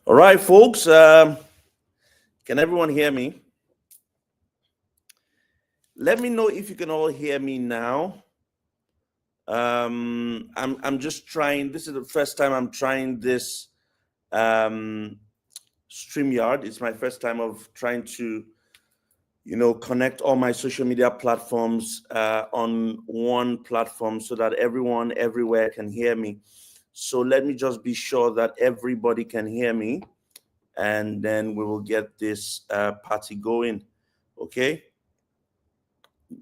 All right, folks. Can everyone hear me? Let me know if you can all hear me now. I'm just trying. This is the first time I'm trying this StreamYard. It's my first time of trying to, connect all my social media platforms on one platform so that everyone everywhere can hear me. So let me just be sure that everybody can hear me, and then we will get this party going. Okay,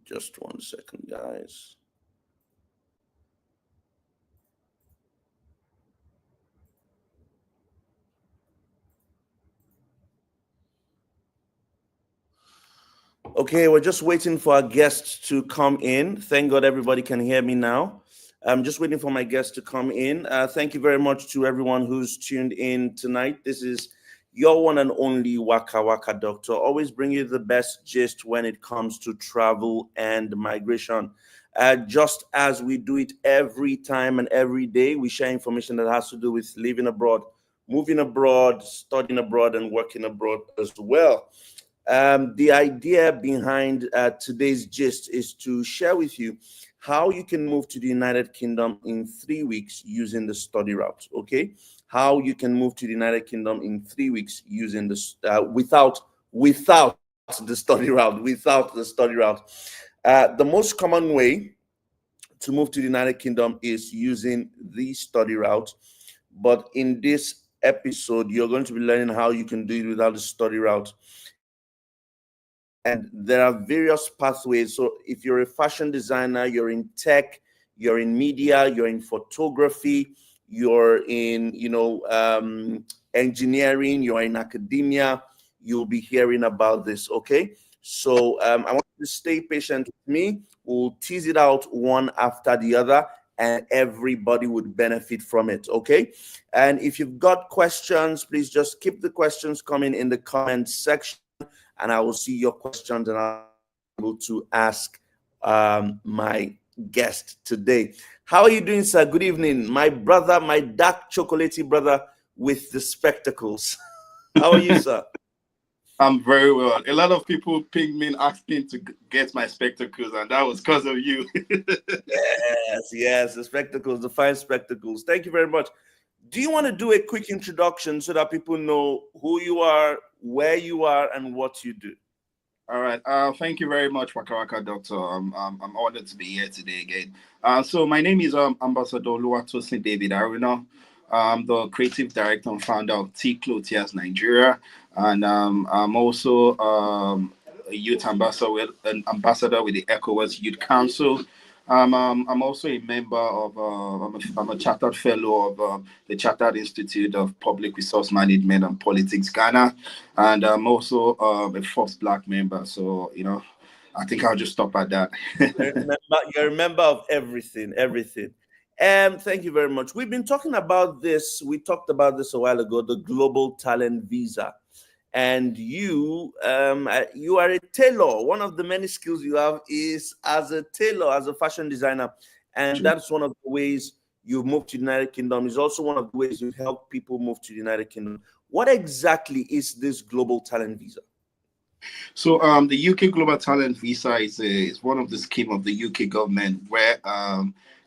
just 1 second, guys. Okay, we're just waiting for our guests to come in. Thank God everybody can hear me now. I'm just waiting for my guests to come in. Thank you very much to everyone who's tuned in tonight. This is your one and only Waka Waka Doctor. Always bring you the best gist when it comes to travel and migration. Just as we do it every time and every day, we share information that has to do with living abroad, moving abroad, studying abroad, and working abroad as well. The idea behind today's gist is to share with you how you can move to the United Kingdom in 3 weeks using the study route. Okay, how you can move to the United Kingdom in 3 weeks using this without the study route. Without the study route, the most common way to move to the United Kingdom is using the study route. But in this episode, you're going to be learning how you can do it without the study route. And there are various pathways. So if you're a fashion designer, you're in tech, you're in media, you're in photography, you're in, engineering, you're in academia, you'll be hearing about this. Okay. So I want you to stay patient with me. We'll tease it out one after the other, and everybody would benefit from it. Okay. And if you've got questions, please just keep the questions coming in the comment section, and I will see your questions and I'll be able to ask my guest today. How are you doing, sir? Good evening. My brother, my dark chocolatey brother with the spectacles. How are you, sir? I'm very well. A lot of people pinged me asking to get my spectacles, and that was because of you. Yes, the spectacles, the fine spectacles. Thank you very much. Do you want to do a quick introduction so that people know who you are, where you are, and what you do? All right. Thank you very much, Waka Waka Doctor. I'm honored to be here today again. So my name is Ambassador Oluwatosin David Aruna. I'm the creative director and founder of T Clothiers Nigeria, and I'm also a youth ambassador with the ECOWAS Youth Council. I'm also a member of, I'm a chartered fellow of the Chartered Institute of Public Resource Management and Politics, Ghana. And I'm also a first Black member. So, I think I'll just stop at that. You're a member of everything. Thank you very much. We've been talking about this. We talked about this a while ago, the Global Talent Visa. And you are a tailor. One of the many skills you have is as a tailor, as a fashion designer. And that's one of the ways you've moved to the United Kingdom. It's also one of the ways you help people move to the United Kingdom. What exactly is this Global Talent Visa? So the UK Global Talent Visa is one of the scheme of the UK government where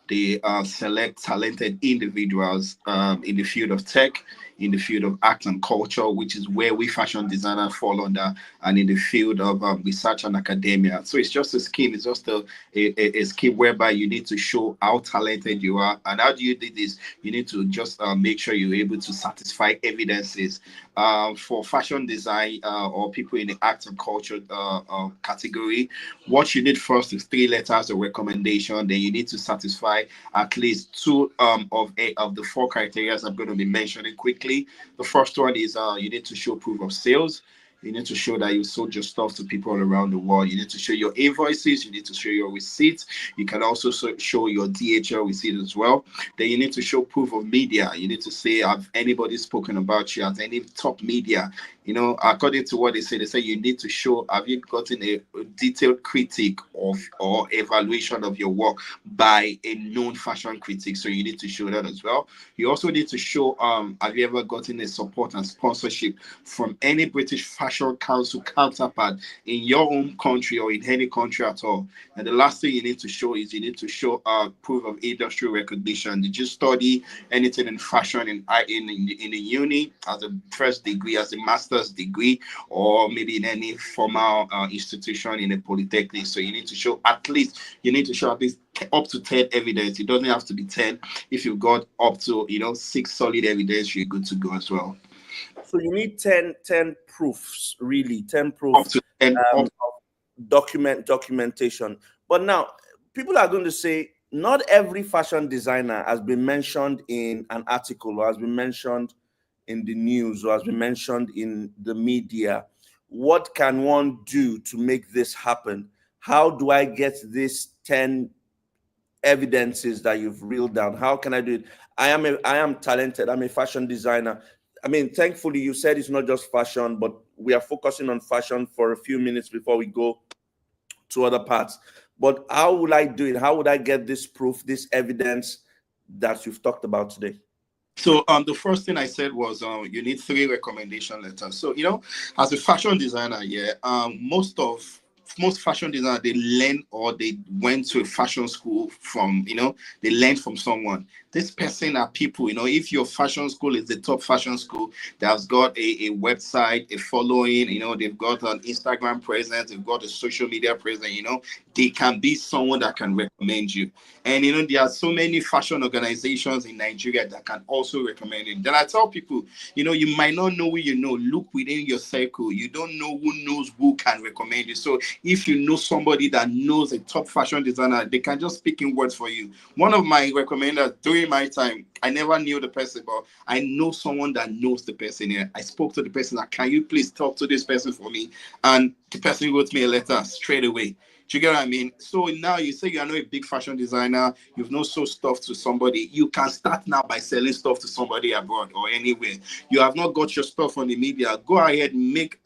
they select talented individuals in the field of tech, in the field of art and culture, which is where we fashion designers fall under, and in the field of research and academia. So it's just a scheme. It's just a scheme whereby you need to show how talented you are. And how do you do this? You need to just make sure you're able to satisfy evidences. For fashion design or people in the art and culture category, what you need first is 3 letters of recommendation. Then you need to satisfy at least 2 of the 4 criteria I'm going to be mentioning quickly. The first one is you need to show proof of sales. You need to show that you sold your stuff to people all around the world. You need to show your invoices. You need to show your receipts. You can also show your DHL receipt as well. Then you need to show proof of media. You need to say, have anybody spoken about you at any top media? According to what they say you need to show, have you gotten a detailed critique of or evaluation of your work by a known fashion critic. So you need to show that as well. You also need to show have you ever gotten a support and sponsorship from any British Fashion Council counterpart in your own country or in any country at all. And the last thing you need to show is you need to show proof of industry recognition. Did you study anything in fashion in the uni as a first degree, as a master's degree, or maybe in any formal institution in a polytechnic? So you need to show at least up to 10 evidence. It doesn't have to be 10. If you've got up to 6 solid evidence, you're good to go as well. So you need 10 proofs, really, 10 Up proofs to 10 of documentation. But now people are going to say not every fashion designer has been mentioned in an article or has been mentioned in the news or has been mentioned in the media. What can one do to make this happen? How do I get this 10 evidences that you've reeled down? How can I do it? I am talented. I'm a fashion designer. I mean, thankfully, you said it's not just fashion, but we are focusing on fashion for a few minutes before we go to other parts. But how will I do it? How would I get this proof, this evidence that you've talked about today? So the first thing I said was you need 3 recommendation letters. So as a fashion designer, most fashion designers, they learn or they went to a fashion school from they learned from someone. This person are people, if your fashion school is the top fashion school that's got a website, a following, they've got an Instagram presence, they've got a social media presence, they can be someone that can recommend you. And there are so many fashion organizations in Nigeria that can also recommend you. Then I tell people, you might not know who look within your circle. You don't know who knows who can recommend you. So if you know somebody that knows a top fashion designer, they can just speak in words for you. One of my recommenders during my time, I never knew the person, but I know someone that knows the person here. I spoke to the person, like, can you please talk to this person for me? And the person wrote me a letter straight away. Do you get what I mean? So now you say you are not a big fashion designer, you've not sold stuff to somebody. You can start now by selling stuff to somebody abroad or anywhere. You have not got your stuff on the media. Go ahead, make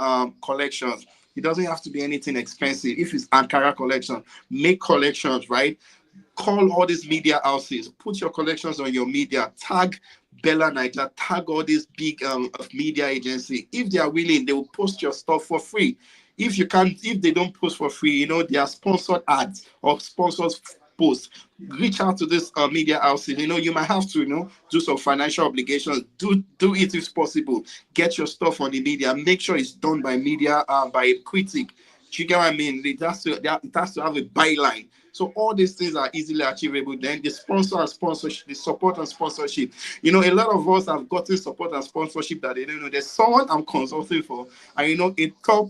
collections. It doesn't have to be anything expensive. If it's Ankara collection, make collections, right? Call all these media houses, put your collections on your media, tag Bella Niger, tag all these big media agency. If they are willing, they will post your stuff for free. If they don't post for free, they are sponsored ads or sponsors posts. Reach out to this media houses. You might have to, do some financial obligations. Do it if possible. Get your stuff on the media. Make sure it's done by media, by a critic. Do you get what I mean? It has to have a byline. So all these things are easily achievable. Then the sponsor and sponsorship, the support and sponsorship. A lot of us have gotten support and sponsorship that they don't know. There's someone I'm consulting for, and a top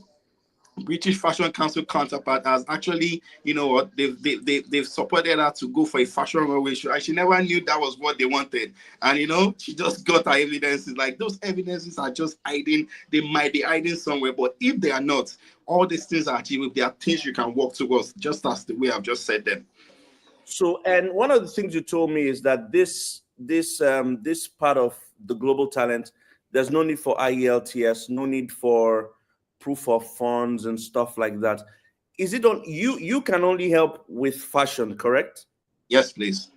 British Fashion Council counterpart has actually, they've supported her to go for a fashion runway show, and she never knew that was what they wanted. And she just got her evidences. Like, those evidences are just hiding. They might be hiding somewhere, but if they are not, all these things are achievable. There are things you can work towards, just as the way I've just said them. So, and one of the things you told me is that this part of the global talent, there's no need for IELTS, no need for proof of funds and stuff like that. Is it on you can only help with fashion, correct? Yes, please.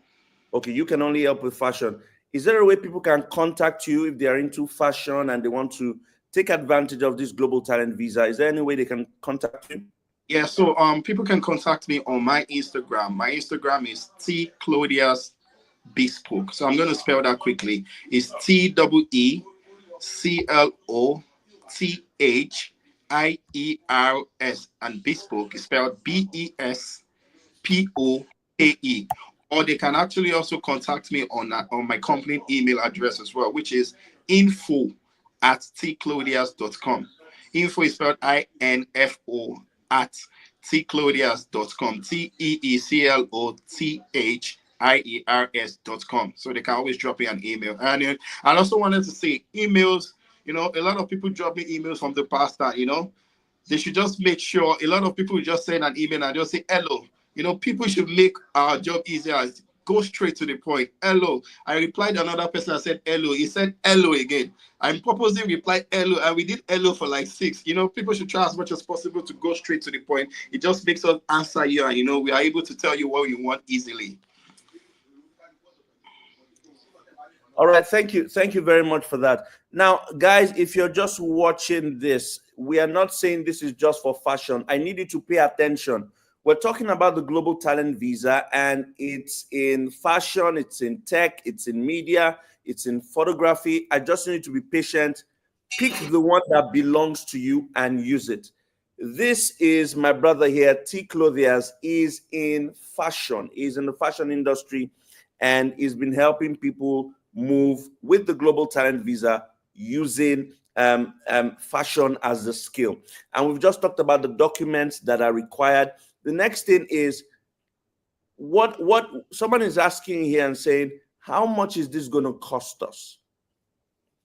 Okay, you can only help with fashion. Is there a way people can contact you if they are into fashion and they want to take advantage of this global talent visa? Is there any way they can contact you? Yeah, so people can contact me on my Instagram. My Instagram is T Claudius Bespoke. So I'm going to spell that quickly. It's TEECLOTHIERS, and Bespoke is spelled BESPOKE. Or they can actually also contact me on my company email address as well, which is info@tclaudius.com. Info is spelled INFO at tclaudius.com. TEECLOTHIERS.com. So they can always drop me an email. And I also wanted to say emails, a lot of people drop me emails from the past that, they should just make sure. A lot of people just send an email and just say hello. People should make our job easier. Go straight to the point. Hello. I replied another person. I said hello. He said hello again. I'm purposely replied hello, and we did hello for like 6. People should try as much as possible to go straight to the point. It just makes us answer you, and we are able to tell you what you want easily. All right, thank you very much for that. Now, guys, if you're just watching this, we are not saying this is just for fashion. I need you to pay attention. We're talking about the Global Talent Visa, and it's in fashion, it's in tech, it's in media, it's in photography. I just need you to be patient. Pick the one that belongs to you and use it. This is my brother here, T. Clothiers, is in fashion. He's in the fashion industry, and he's been helping people move with the Global Talent Visa using fashion as the skill. And we've just talked about the documents that are required. The next thing is what someone is asking here and saying, how much is this going to cost us?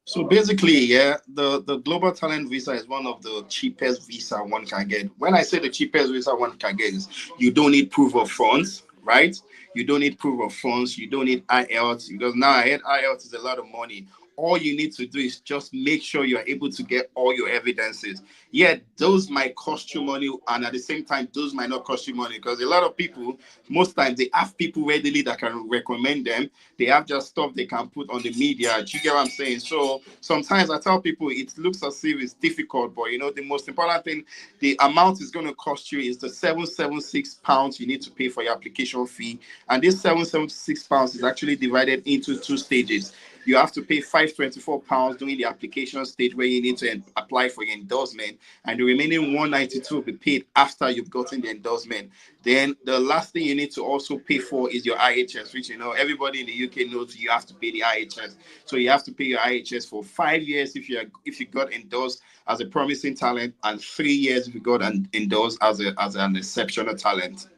So basically, yeah, the Global Talent Visa is one of the cheapest visa one can get. When I say the cheapest visa one can get is you don't need proof of funds, right? You don't need proof of funds. You don't need IELTS, because now I heard IELTS is a lot of money. All you need to do is just make sure you're able to get all your evidences. Yeah, those might cost you money, and at the same time, those might not cost you money, because a lot of people, most times, they have people readily that can recommend them. They have just stuff they can put on the media. Do you get what I'm saying? So sometimes I tell people it looks as if it's difficult, but the most important thing, the amount is going to cost you is the £776 you need to pay for your application fee. And this £776 is actually divided into 2 stages. You have to pay £524 during the application stage, where you need to apply for your endorsement, and the remaining £192 will be paid after you've gotten the endorsement. Then the last thing you need to also pay for is your IHS, which everybody in the UK knows you have to pay the IHS. So you have to pay your IHS for 5 years if you got endorsed as a promising talent, and 3 years if you got endorsed as an exceptional talent.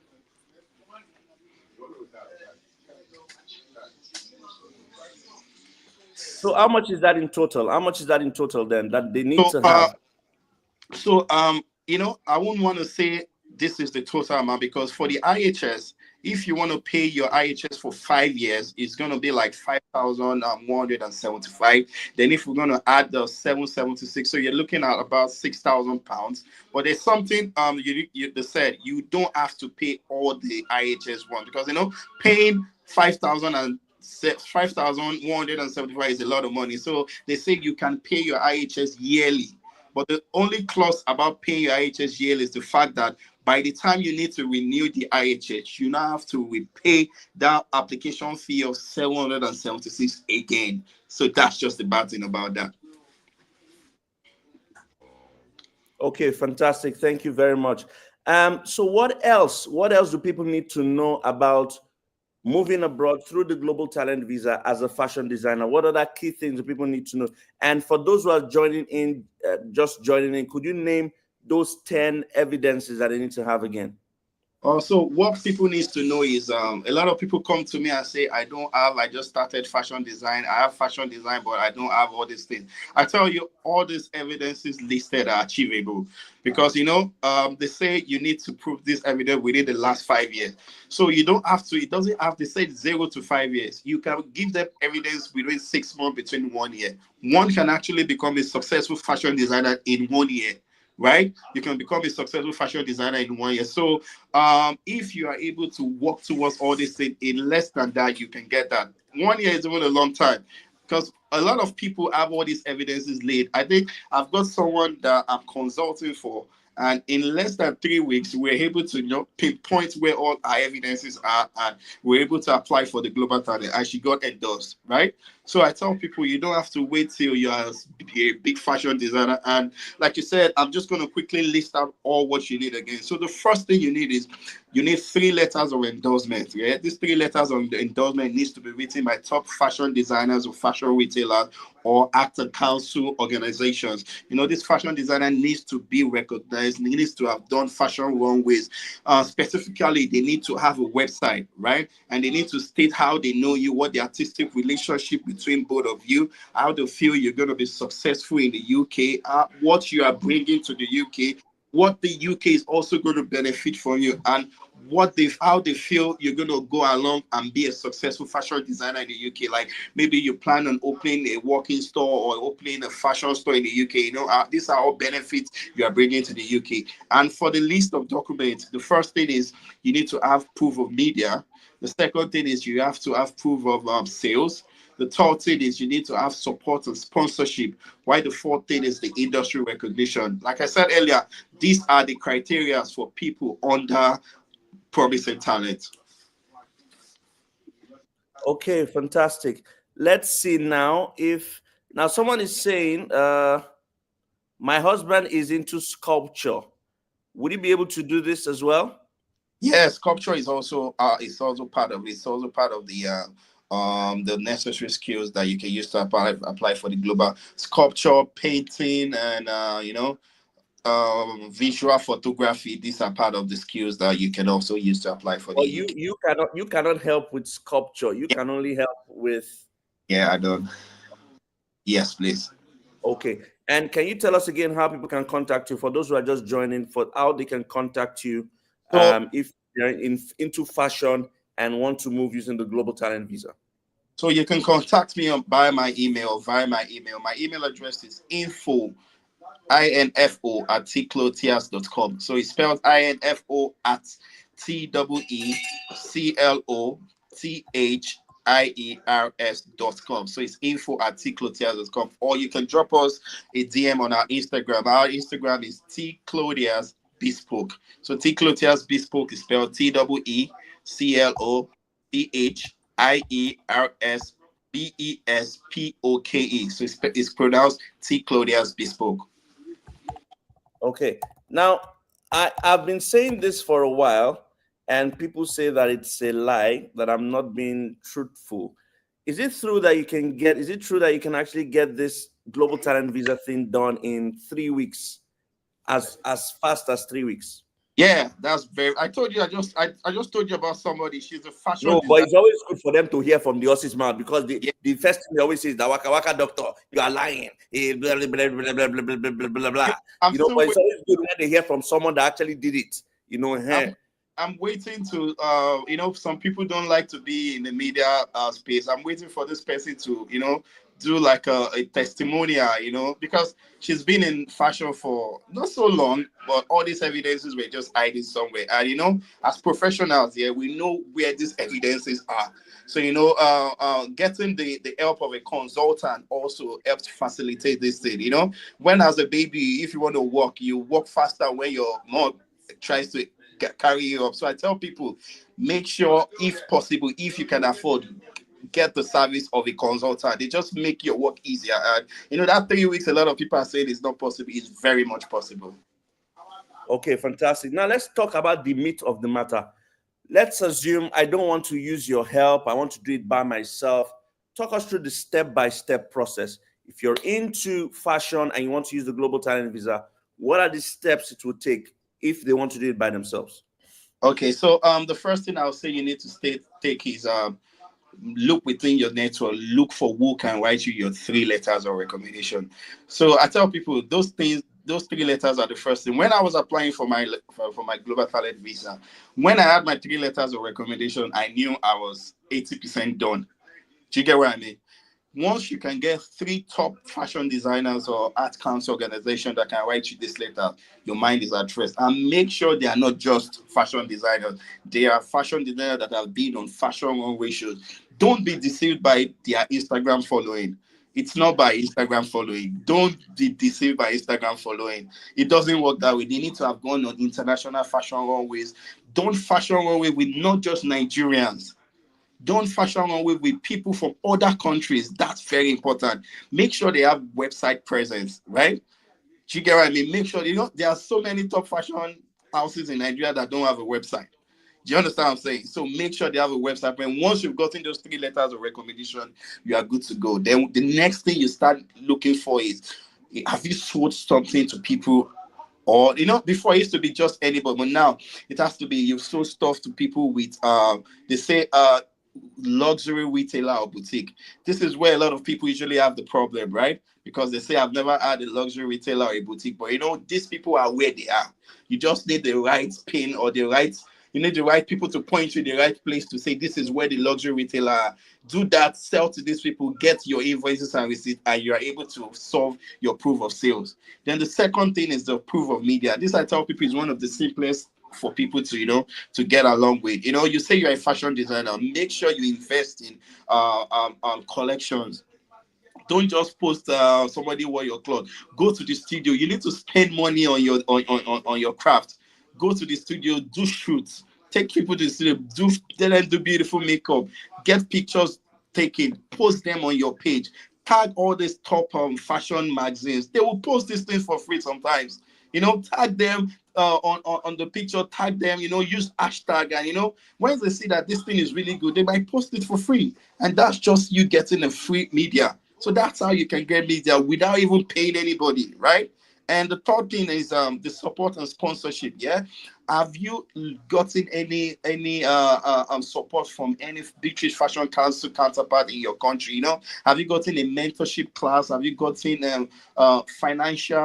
So how much is that in total? How much is that in total then that they need to have? I wouldn't want to say this is the total amount, because for the IHS, if you want to pay your IHS for 5 years, it's going to be like 5,175. Then if we're going to add the 776, so you're looking at about £6,000. But there's something they said you don't have to pay all the IHS one, because paying 5,175 is a lot of money. So they say you can pay your IHS yearly. But the only clause about paying your IHS yearly is the fact that by the time you need to renew the IHS, you now have to repay that application fee of 776 again. So that's just the bad thing about that. Okay, fantastic. Thank you very much. So what else do people need to know about moving abroad through the Global Talent Visa as a fashion designer? What are the key things that people need to know? And for those who are joining in, could you name those 10 evidences that they need to have again? So what people need to know is a lot of people come to me and say, I just started fashion design. I have fashion design, but I don't have all these things. I tell you, all these evidences listed are achievable, because, they say you need to prove this evidence within the last 5 years. So you don't have to, it doesn't have to say 0 to 5 years. You can give them evidence within 6 months, between 1 year. One can actually become a successful fashion designer in 1 year. Right? You can become a successful fashion designer in 1 year. So if you are able to work towards all these things, in less than that, you can get that. 1 year is even a long time, because a lot of people have all these evidences laid. I think I've got someone that I'm consulting for, and in less than 3 weeks, we're able to pinpoint where all our evidences are, and we're able to apply for the Global Talent, and she got endorsed, right? So I tell people, you don't have to wait till you're a big fashion designer. And like you said, I'm just going to quickly list out all what you need again. So the first thing you need is you need 3 letters of endorsement. Yeah, these 3 letters of endorsement needs to be written by top fashion designers or fashion retailers or actor council organizations. This fashion designer needs to be recognized. He needs to have done fashion runways. Specifically, they need to have a website, right? And they need to state how they know you, what the artistic relationship between both of you, how they feel you're going to be successful in the UK, what you are bringing to the UK, what the UK is also going to benefit from you, and how they feel you're going to go along and be a successful fashion designer in the UK. Like maybe you plan on opening a walk-in store or opening a fashion store in the UK. These are all benefits you are bringing to the UK. And for the list of documents, the first thing is you need to have proof of media. The second thing is you have to have proof of sales. The third thing is you need to have support and sponsorship. Why the fourth thing is the industry recognition. Like I said earlier, these are the criteria for people under promising talent. Okay, fantastic. Let's see now if now someone is saying my husband is into sculpture. Would he be able to do this as well? Yes, sculpture is also part of it. It's also part of the necessary skills that you can use to apply for the global sculpture, painting, and visual photography. These are part of the skills that you can also use to apply for the Or UK. you cannot help with sculpture. You Yeah, can only help with. yeah, I don't. Yes, please. Okay. And can you tell us again how people can contact you for those who are just joining, for how they can contact you So, if they're into fashion and want to move using the global talent visa? so you can contact me by my email, via my email. My email address is info at tclotiers.com. So it's spelled info at TWECLOTHIERS.com. So it's info at tclotiers.com. Or you can drop us a DM on our Instagram. Our Instagram is tclodias bespoke. So tclotiers bespoke is spelled TWECLOTHIERS So it's pronounced T Claudia's bespoke. Okay. Now, I've been saying this for a while, and people say that it's a lie, that I'm not being truthful. Is it true that is it true that you can actually get this global talent visa thing done in 3 weeks, as fast as 3 weeks? Yeah, that's very. I told you. I just told you about somebody. She's a fashion No, but designer. it's always good for them to hear from the horse's mouth, because Yeah, the first thing they always say is that waka waka doctor, you are lying. Blah, blah, blah, blah, blah, blah, blah, blah, blah, blah. I'm still But it's waiting. always good when they hear from someone that actually did it. I'm I'm waiting to. Some people don't like to be in the media space. I'm waiting for this person to do like a testimonial. Because she's been in fashion for not so long, but all these evidences were just hiding somewhere. And as professionals, yeah, we know where these evidences are. So getting the help of a consultant also helps facilitate this thing. When as a baby, if you want to walk, you walk faster when your mom tries to carry you up. So I tell people, make sure, if possible, if you can afford, get the service of a consultant. They just make your work easier. And that 3 weeks, a lot of people are saying it's not possible. It's very much possible. Okay, fantastic. Now let's talk about the meat of the matter. Let's assume I don't want to use your help. I want to do it by myself. Talk us through the step-by-step process. If you're into fashion and you want to use the global talent visa, what are the steps it will take if they want to do it by themselves? Okay, so the first thing I'll say you need to take is look within your network, look for who can write you your 3 letters of recommendation. So I tell people those 3 letters are the first thing. When I was applying for my global talent visa, when I had my 3 letters of recommendation, I knew I was 80% done. Do you get what I mean? Once you can get 3 top fashion designers or art council organization that can write you this letter, your mind is at rest. And make sure they are not just fashion designers. They are fashion designers that have been on fashion runway shows. Don't be deceived by their Instagram following. It's not by Instagram following. Don't be deceived by Instagram following. It doesn't work that way. They need to have gone on international fashion runways. Don't fashion runway with not just Nigerians. Don't fashion runway with people from other countries. That's very important. Make sure they have website presence, right? Do you get what I mean? Make sure, there are so many top fashion houses in Nigeria that don't have a website. Do you understand what I'm saying? So make sure they have a website. And once you've gotten those 3 letters of recommendation, you are good to go. Then the next thing you start looking for is, have you sold something to people? Or before it used to be just anybody, but now it has to be you've sold stuff to people with they say luxury retailer or boutique. This is where a lot of people usually have the problem, right? Because they say, I've never had a luxury retailer or a boutique. But these people are where they are. You just need the right pin or you need the right people to point you the right place to say, this is where the luxury retailer are. Do that, sell to these people, get your invoices and receipts, and you are able to solve your proof of sales. Then the second thing is the proof of media. This, I tell people, is one of the simplest for people to to get along with. You say you're a fashion designer, make sure you invest in collections. Don't just post somebody wear your clothes. Go to the studio. You need to spend money on your craft. Go to the studio, do shoots, take people to the studio, tell them do beautiful makeup, get pictures taken, post them on your page. Tag all these top fashion magazines. They will post these things for free sometimes. Tag them on the picture, tag them, use hashtag, and once they see that this thing is really good, they might post it for free. And that's just you getting a free media. So that's how you can get media without even paying anybody, right? And the third thing is the support and sponsorship. Yeah, have you gotten any support from any British Fashion Council counterpart in your country? Have you gotten a mentorship class? Have you gotten financial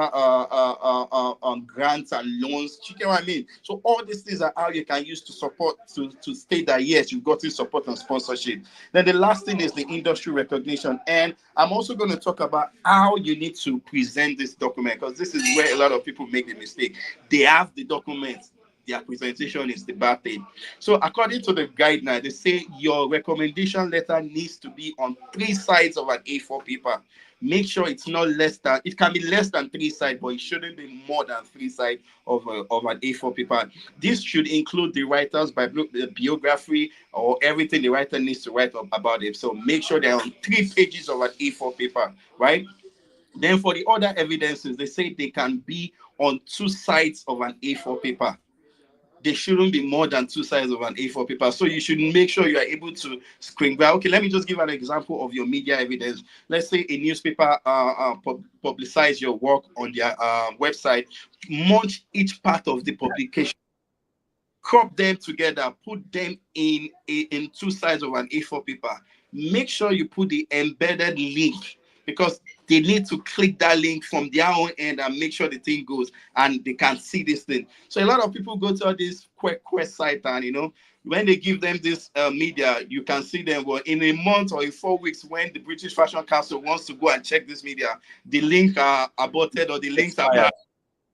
grants and loans? You get what I mean? So all these things are how you can use to support to state that yes, you've gotten support and sponsorship. Then the last thing is the industry recognition, and I'm also going to talk about how you need to present this document, because this is where a lot of people make the mistake. They have the documents, their presentation is the bad thing. So according to the guideline, they say your recommendation letter needs to be on 3 sides of an A4 paper. Make sure it's not less than, it can be less than 3 sides, but it shouldn't be more than 3 sides of an A4 paper. This should include the writer's biography or everything the writer needs to write up about it. So make sure they're on 3 pages of an A4 paper, right? Then for the other evidences, they say they can be on 2 sides of an A4 paper. They shouldn't be more than 2 sides of an A4 paper. So you should make sure you are able to screen grab. Okay, let me just give an example of your media evidence. Let's say a newspaper publicize your work on their website. Munch each part of the publication, crop them together, put them in 2 sides of an A4 paper. Make sure you put the embedded link, because they need to click that link from their own end and make sure the thing goes and they can see this thing. So a lot of people go to this quest site, and when they give them this media, you can see them. Well, in a month or in 4 weeks, when the British Fashion Council wants to go and check this media, the link are aborted or the links are bad.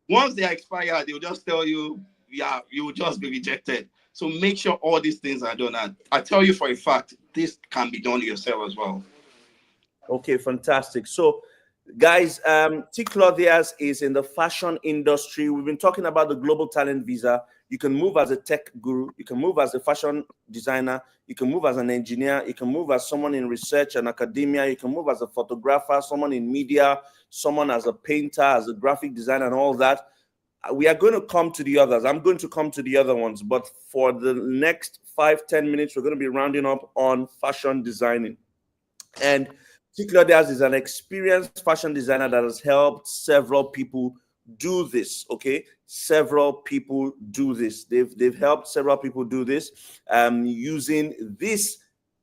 Once they expire, they'll just tell you, yeah, you will just be rejected. So make sure all these things are done. And I tell you for a fact, this can be done yourself as well. Okay, fantastic. So, guys, T. Claudius is in the fashion industry. We've been talking about the global talent visa. You can move as a tech guru. You can move as a fashion designer. You can move as an engineer. You can move as someone in research and academia. You can move as a photographer, someone in media, someone as a painter, as a graphic designer, and all that. We are going to come to the others. I'm going to come to the other ones. But for the next 5-10 minutes, we're going to be rounding up on fashion designing. And T. Claudius is an experienced fashion designer that has helped several people do this. Okay, several people do this. They've helped several people do this using this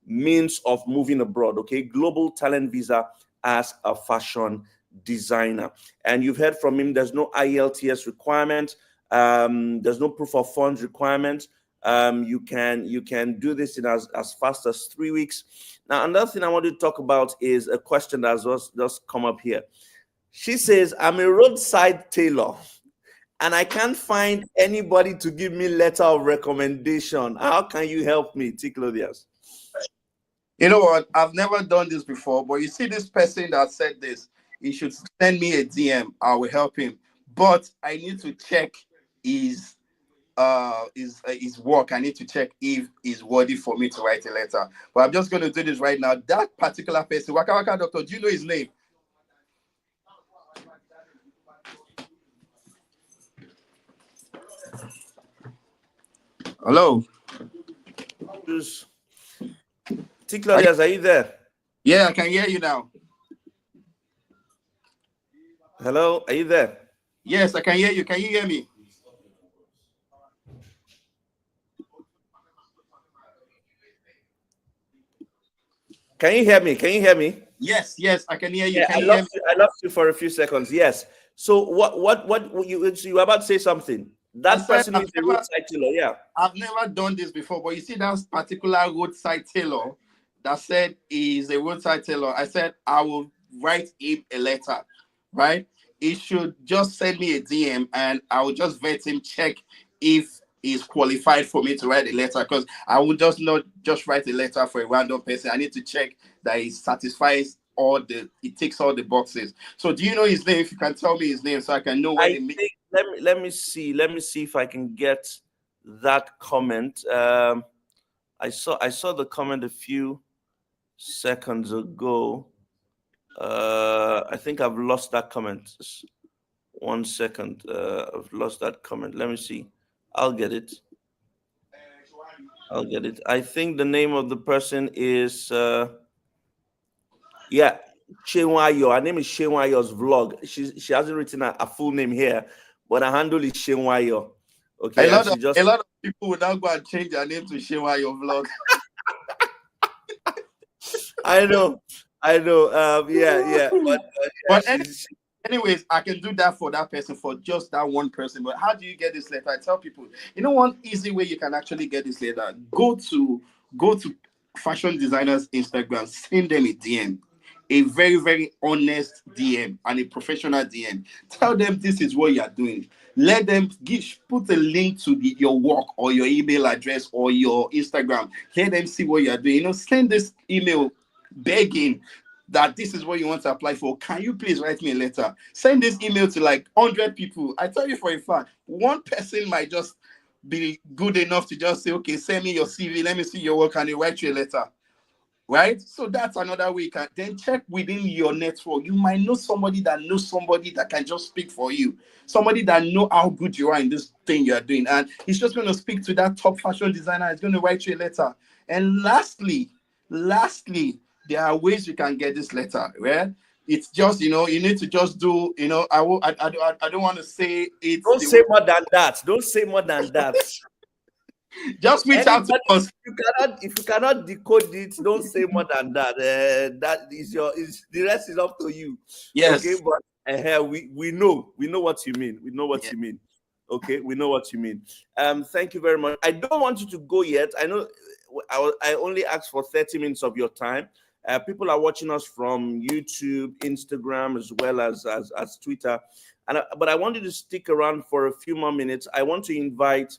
means of moving abroad. Okay, global talent visa as a fashion designer. And you've heard from him. There's no IELTS requirement. There's no proof of funds requirement. You can do this in as fast as 3 weeks. Now, another thing I want to talk about is a question that's just come up here. She says, I'm a roadside tailor and I can't find anybody to give me letter of recommendation. How can you help me, T. Claudius? You know what? I've never done this before, but you see this person that said this, he should send me a DM. I will help him. But I need to check his work. I need to check if he's worthy for me to write a letter. But I'm just going to do this right now. That particular person, Waka Waka Doctor, do you know his name? Hello. T. Claudius, are you there? Yeah, I can hear you now. Hello, are you there? Yes, I can hear you. Can you hear me? Can you hear me? Can you hear me? Yes, I can hear you. Yeah, Can you hear me? I lost you for a few seconds. Yes. So what you were about to say something? I That said person is a roadside tailor. Yeah. I've never done this before, but you see that particular roadside tailor that said he's a roadside tailor. I said I will write him a letter, right? He should just send me a DM and I will just vet him, check if he's qualified for me to write a letter. Because I will just not just write a letter for a random person. I need to check that he satisfies it ticks all the boxes. So do you know his name? If you can tell me his name so I can know when I they meet. think let me see. Let me see if I can get that comment. I saw the comment a few seconds ago. I think I've lost that comment. Just 1 second. I've lost that comment. Let me see. I'll get it. I'll get it. I think the name of the person is yeah, Shenwayo. Her name is Shenwayo's vlog. She hasn't written a full name here, but her handle is Shenwayo. Okay, and she just A lot of people will now go and change their name to Shewa your vlog. I know. Yeah. But Yeah, anyways, I can do that for that person, for just that one person. But how do you get this letter? I tell people, one easy way you can actually get this letter. Go to fashion designers Instagram, send them a DM. A very, very honest DM and a professional DM. Tell them this is what you are doing. Let them put a link to your work or your email address or your Instagram. Let them see what you are doing. Send this email begging that this is what you want to apply for. Can you please write me a letter? Send this email to like 100 people. I tell you for a fact, one person might just be good enough to just say, okay, send me your CV. Let me see your work and they write you a letter. Right? So that's another way you can then check within your network. You might know somebody that knows somebody that can just speak for you. Somebody that know how good you are in this thing you're doing. And he's just going to speak to that top fashion designer. He's going to write you a letter. And lastly, there are ways you can get this letter, right? It's just, you need to just do, I don't want to say it. don't say more than that. Don't say more than that. Just reach out to us. If you cannot decode it, don't say more than that. That is the rest is up to you. Yes. Okay, but we know what you mean. We know what you mean. Okay, we know what you mean. Thank you very much. I don't want you to go yet. I know I only asked for 30 minutes of your time. People are watching us from YouTube, Instagram, as well as Twitter. But I want you to stick around for a few more minutes. I want to invite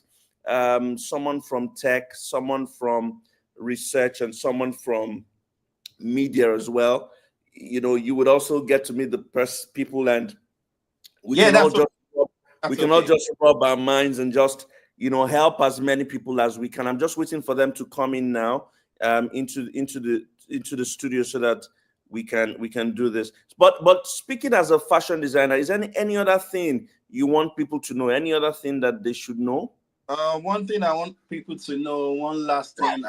someone from tech, someone from research, and someone from media as well. You would also get to meet the people, and we can all just rub our minds and just help as many people as we can. I'm just waiting for them to come in now into the studio so that we can do this. But speaking as a fashion designer, is there any other thing you want people to know? Any other thing that they should know? One thing I want people to know, one last thing,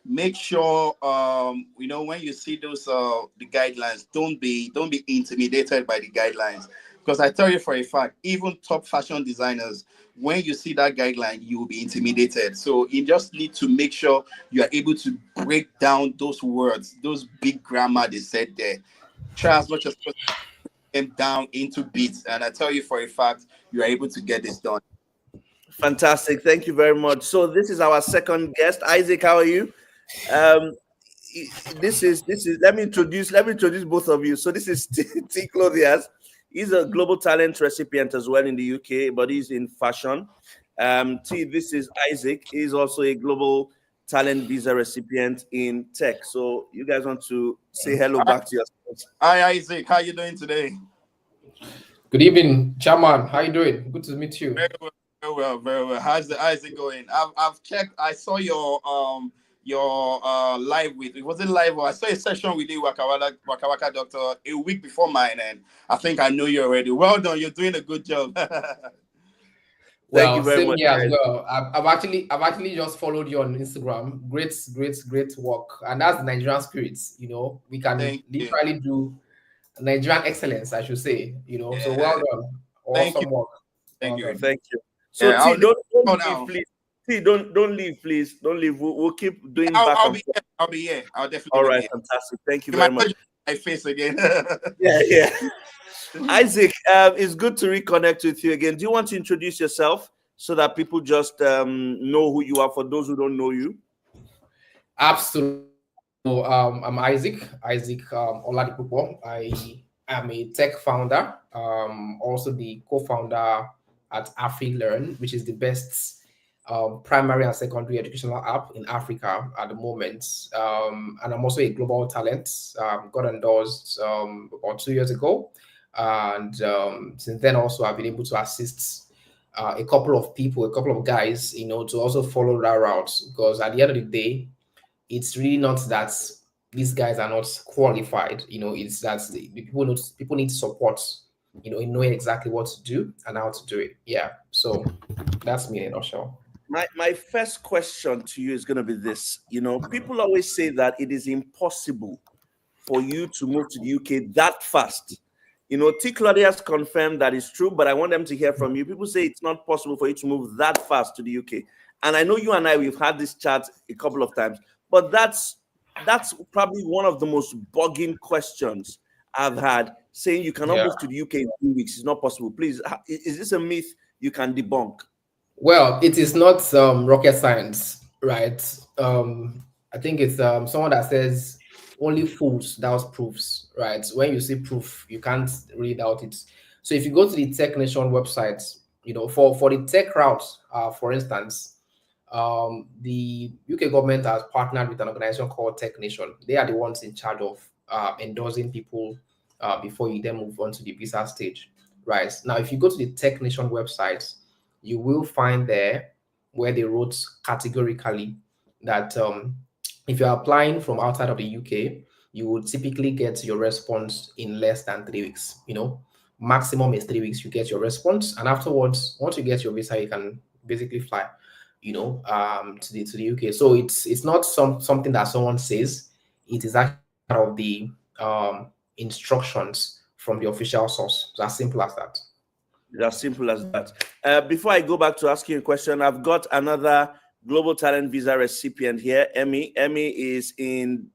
make sure when you see those the guidelines, don't be intimidated by the guidelines, because I tell you for a fact, even top fashion designers, when you see that guideline, you will be intimidated. So you just need to make sure you are able to break down those words, those big grammar they said there. Try as much as possible to break them down into bits, and I tell you for a fact, you are able to get this done. Fantastic. Thank you very much. So this is our second guest. Isaac, how are you? This is let me introduce both of you. So this is T. Clothiers. He's a global talent recipient as well in the UK, but he's in fashion. This is Isaac. He's also a global talent visa recipient in tech. So you guys want to say hello back to yourselves. Hi Isaac, how you doing today? Good evening, Chairman. How you doing? Good to meet you. Very well. How's the Isaac going? I've checked. I saw your live with it. Wasn't live. I saw a session with you, Waka Waka Doctor, a week before mine, and I think I know you already. Well done. You're doing a good job. Thank you very much. As well. I've actually just followed you on Instagram. Great work, and that's the Nigerian spirit. We can literally do Nigerian excellence, I should say. So well done. Awesome work. Thank you. So T, don't leave, please. See, don't leave, please. Don't leave. We'll keep doing back I'll and be forth. here. I'll be here. I'll definitely All be right, here. fantastic. Thank you You very might much. not my face again. Yeah. Isaac, it's good to reconnect with you again. Do you want to introduce yourself so that people just know who you are for those who don't know you? Absolutely. So, I'm Isaac Oladipupo. I am a tech founder, also the co-founder at AfriLearn, which is the best primary and secondary educational app in Africa at the moment. And I'm also a global talent. Got endorsed about 2 years ago, and since then also I've been able to assist a couple of people, a couple of guys, to also follow that route, because at the end of the day, it's really not that these guys are not qualified. It's that the people need support, in knowing exactly what to do and how to do it. Yeah. So that's me in a nutshell. My first question to you is going to be this. People always say that it is impossible for you to move to the UK that fast. T. Claudia's confirmed that is true, but I want them to hear from you. People say it's not possible for you to move that fast to the UK. And I know you and I, we've had this chat a couple of times, but that's probably one of the most bugging questions I've had, saying you cannot Yeah. move to the UK in 2 weeks. It's not possible. Please, is this a myth you can debunk? Well, it is not rocket science, right? I think it's someone that says only fools doubt proofs, right? When you see proof, you can't really doubt it. So if you go to the Tech Nation website, for the tech route, for instance, the UK government has partnered with an organization called Tech Nation. They are the ones in charge of endorsing people before you then move on to the visa stage, right? Now, if you go to the Tech Nation website, you will find there where they wrote categorically that if you're applying from outside of the UK, you would typically get your response in less than 3 weeks. Maximum is 3 weeks, you get your response, and afterwards, once you get your visa, you can basically fly, to the UK. So it's not something that someone says. It is actually part of the instructions from the official source. It's as simple as that. It's as simple as that. Before I go back to asking a question, I've got another Global Talent Visa recipient here. Emmy is in.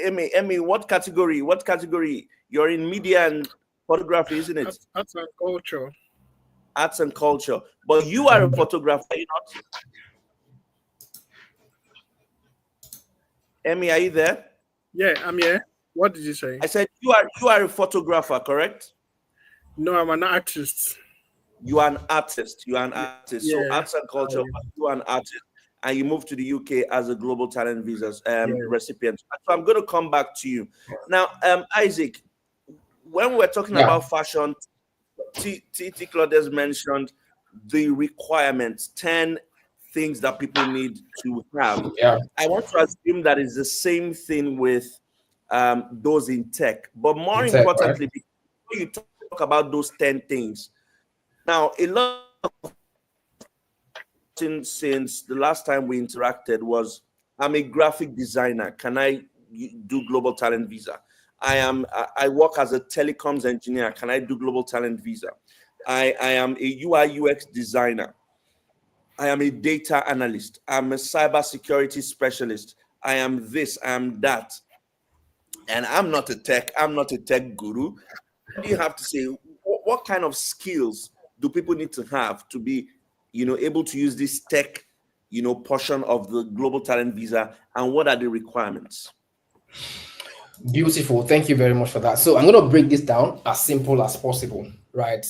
Emmy, what category? What category? You're in media and photography, isn't it? Arts and culture. Arts and culture. But you are a photographer, are you not? Emmy, are you there? Yeah, I'm here. What did you say? I said you are a photographer, correct? No, I'm an artist. You are an artist. You are an artist. Yeah. So arts and culture, you are an artist, and you moved to the UK as a Global Talent Visas recipient. So I'm going to come back to you now, Isaac. When we're talking about fashion, T. Claudius mentioned the requirements, 10 things that people need to have. Yeah. I want to assume that is the same thing with those in tech, but more In tech, importantly, before you talk about those 10 things, now a lot of since the last time we interacted was, I'm a graphic designer. Can I do Global Talent Visa? I work as a telecoms engineer. Can I do Global Talent Visa? I am a UI UX designer. I am a data analyst. I'm a cybersecurity specialist. I am this, I am that. And I'm not a tech guru. What do you have to say? What kind of skills do people need to have to be, able to use this tech, portion of the Global Talent Visa, and what are the requirements? Beautiful. Thank you very much for that. So I'm going to break this down as simple as possible, right?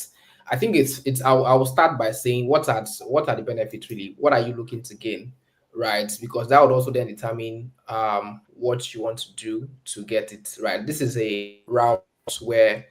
I think I will start by saying what are the benefits really? What are you looking to gain, right? Because that would also then determine what you want to do to get it, right? This is a route where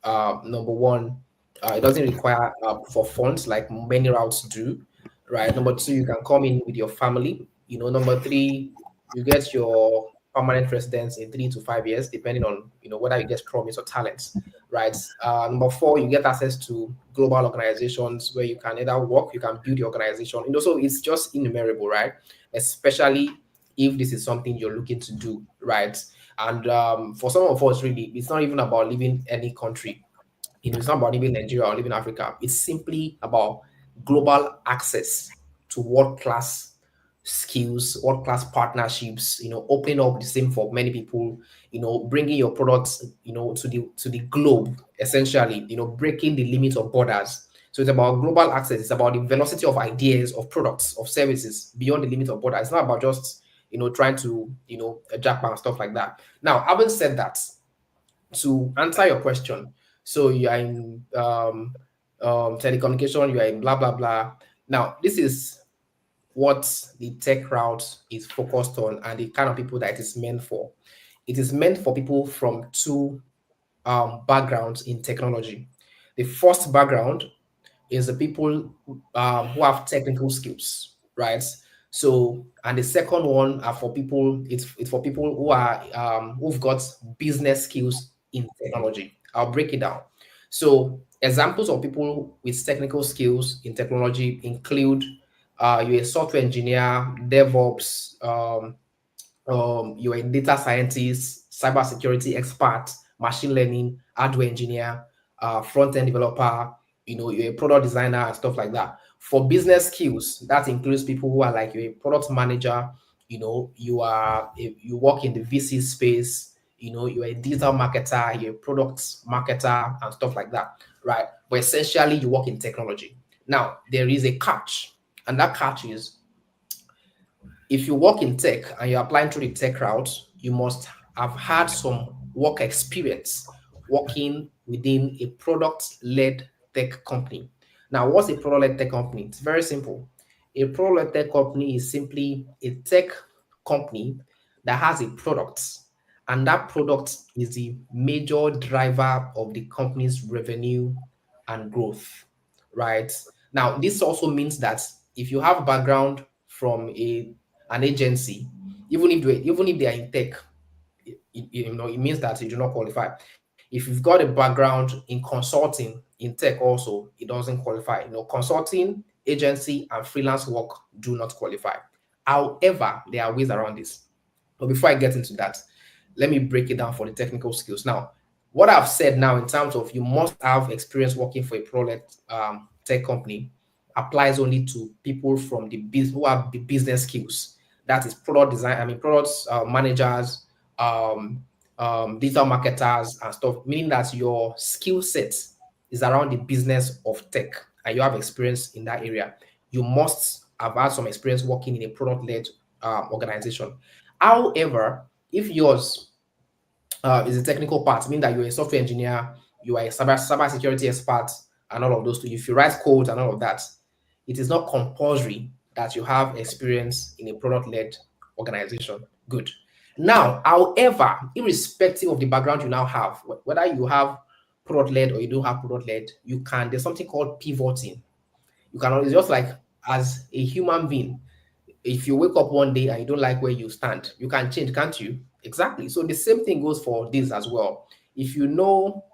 number one, it doesn't require for funds like many routes do, right? Number two, you can come in with your family. Number three, you get your permanent residence in 3 to 5 years, depending on whether you get promise or talents, right? Number four, you get access to global organizations where you can either work, you can build your organization. So it's just innumerable, right? Especially if this is something you're looking to do, right? And for some of us, really, it's not even about leaving any country. It's not about living in Nigeria or living in Africa. It's simply about global access, to world-class skills, world-class partnerships, opening up the same for many people, bringing your products, to the globe, essentially, breaking the limits of borders. So it's about global access. It's about the velocity of ideas, of products, of services beyond the limit of borders. It's not about just, trying to, jackpot and stuff like that. Now, having said that, to answer your question, so you are in telecommunication, you are in blah, blah, blah. Now, this is what the tech route is focused on and the kind of people that it is meant for. It is meant for people from two backgrounds in technology. The first background is the people who have technical skills, right? So, and the second one are for people. It's for people who are who've got business skills in technology. I'll break it down. So, examples of people with technical skills in technology include you're a software engineer, DevOps, you're a data scientist, cybersecurity expert, machine learning, hardware engineer, front-end developer, you're a product designer and stuff like that. For business skills, that includes people who are like you're a product manager, you work in the VC space, you're a digital marketer, you're a product marketer and stuff like that, right? But essentially you work in technology. Now, there is a catch, and that catch is if you work in tech and you're applying through the tech route, you must have had some work experience working within a product-led tech company. Now, what's a product-led tech company? It's very simple. A product-led tech company is simply a tech company that has a product, and that product is the major driver of the company's revenue and growth, right? Now, this also means that if you have background from an agency, even if they are in tech, it means that you do not qualify. If you've got a background in consulting in tech, also it doesn't qualify. Consulting, agency, and freelance work do not qualify. However, there are ways around this. But before I get into that, let me break it down for the technical skills. Now, what I've said now in terms of you must have experience working for a product tech company applies only to people from the business who have the business skills. That is product design, products managers, digital marketers and stuff, meaning that your skill set is around the business of tech and you have experience in that area. You must have had some experience working in a product-led organization. However, if yours is a technical part, meaning that you're a software engineer, you are a cybersecurity expert, and all of those two, if you write code and all of that, it is not compulsory that you have experience in a product-led organization. Good. Now, however, irrespective of the background you now have, whether you have product-led or you don't have product-led, there's something called pivoting. You can always, just like as a human being, if you wake up one day and you don't like where you stand, you can change, can't you? Exactly. So the same thing goes for this as well. If you know,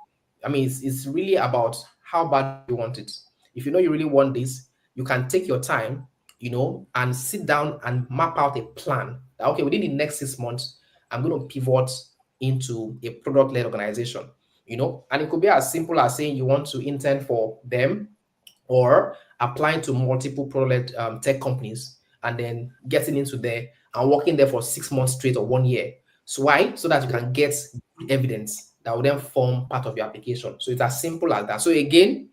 it's really about how bad you want it. If you know you really want this, you can take your time, and sit down and map out a plan that, okay, within the next 6 months, I'm going to pivot into a product-led organization, and it could be as simple as saying you want to intern for them or applying to multiple product tech companies and then getting into there and working there for 6 months straight or 1 year. So why? So that you can get evidence that will then form part of your application. So it's as simple as that. So again,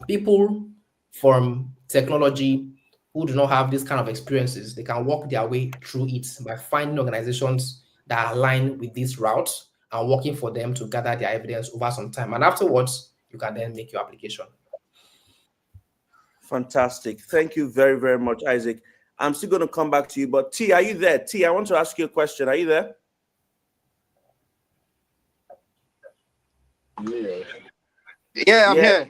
people from technology who do not have this kind of experiences, they can work their way through it by finding organizations that align with this route and working for them to gather their evidence over some time. And afterwards, you can then make your application. Fantastic. Thank you very, very much, Isaac. I'm still going to come back to you, but T, are you there? T, I want to ask you a question. Are you there? Yeah, I'm here.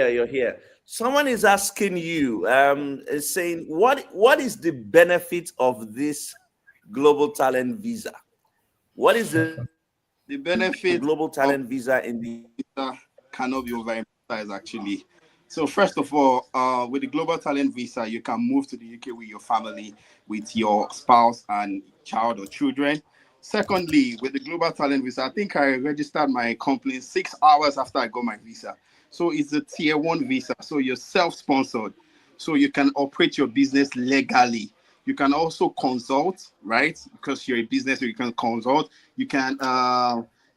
You're here. Someone is asking you, is saying, what is the benefit of this global talent visa? What is the benefit global talent visa in the visa cannot be overemphasized actually. So first of all, with the global talent visa, you can move to the UK with your family, with your spouse and child or children. Secondly, with the global talent visa, I think I registered my company 6 hours after I got my visa. So it's a tier 1 visa. So you're self-sponsored. So you can operate your business legally. You can also consult, right? Because you're a business, so you can consult. You can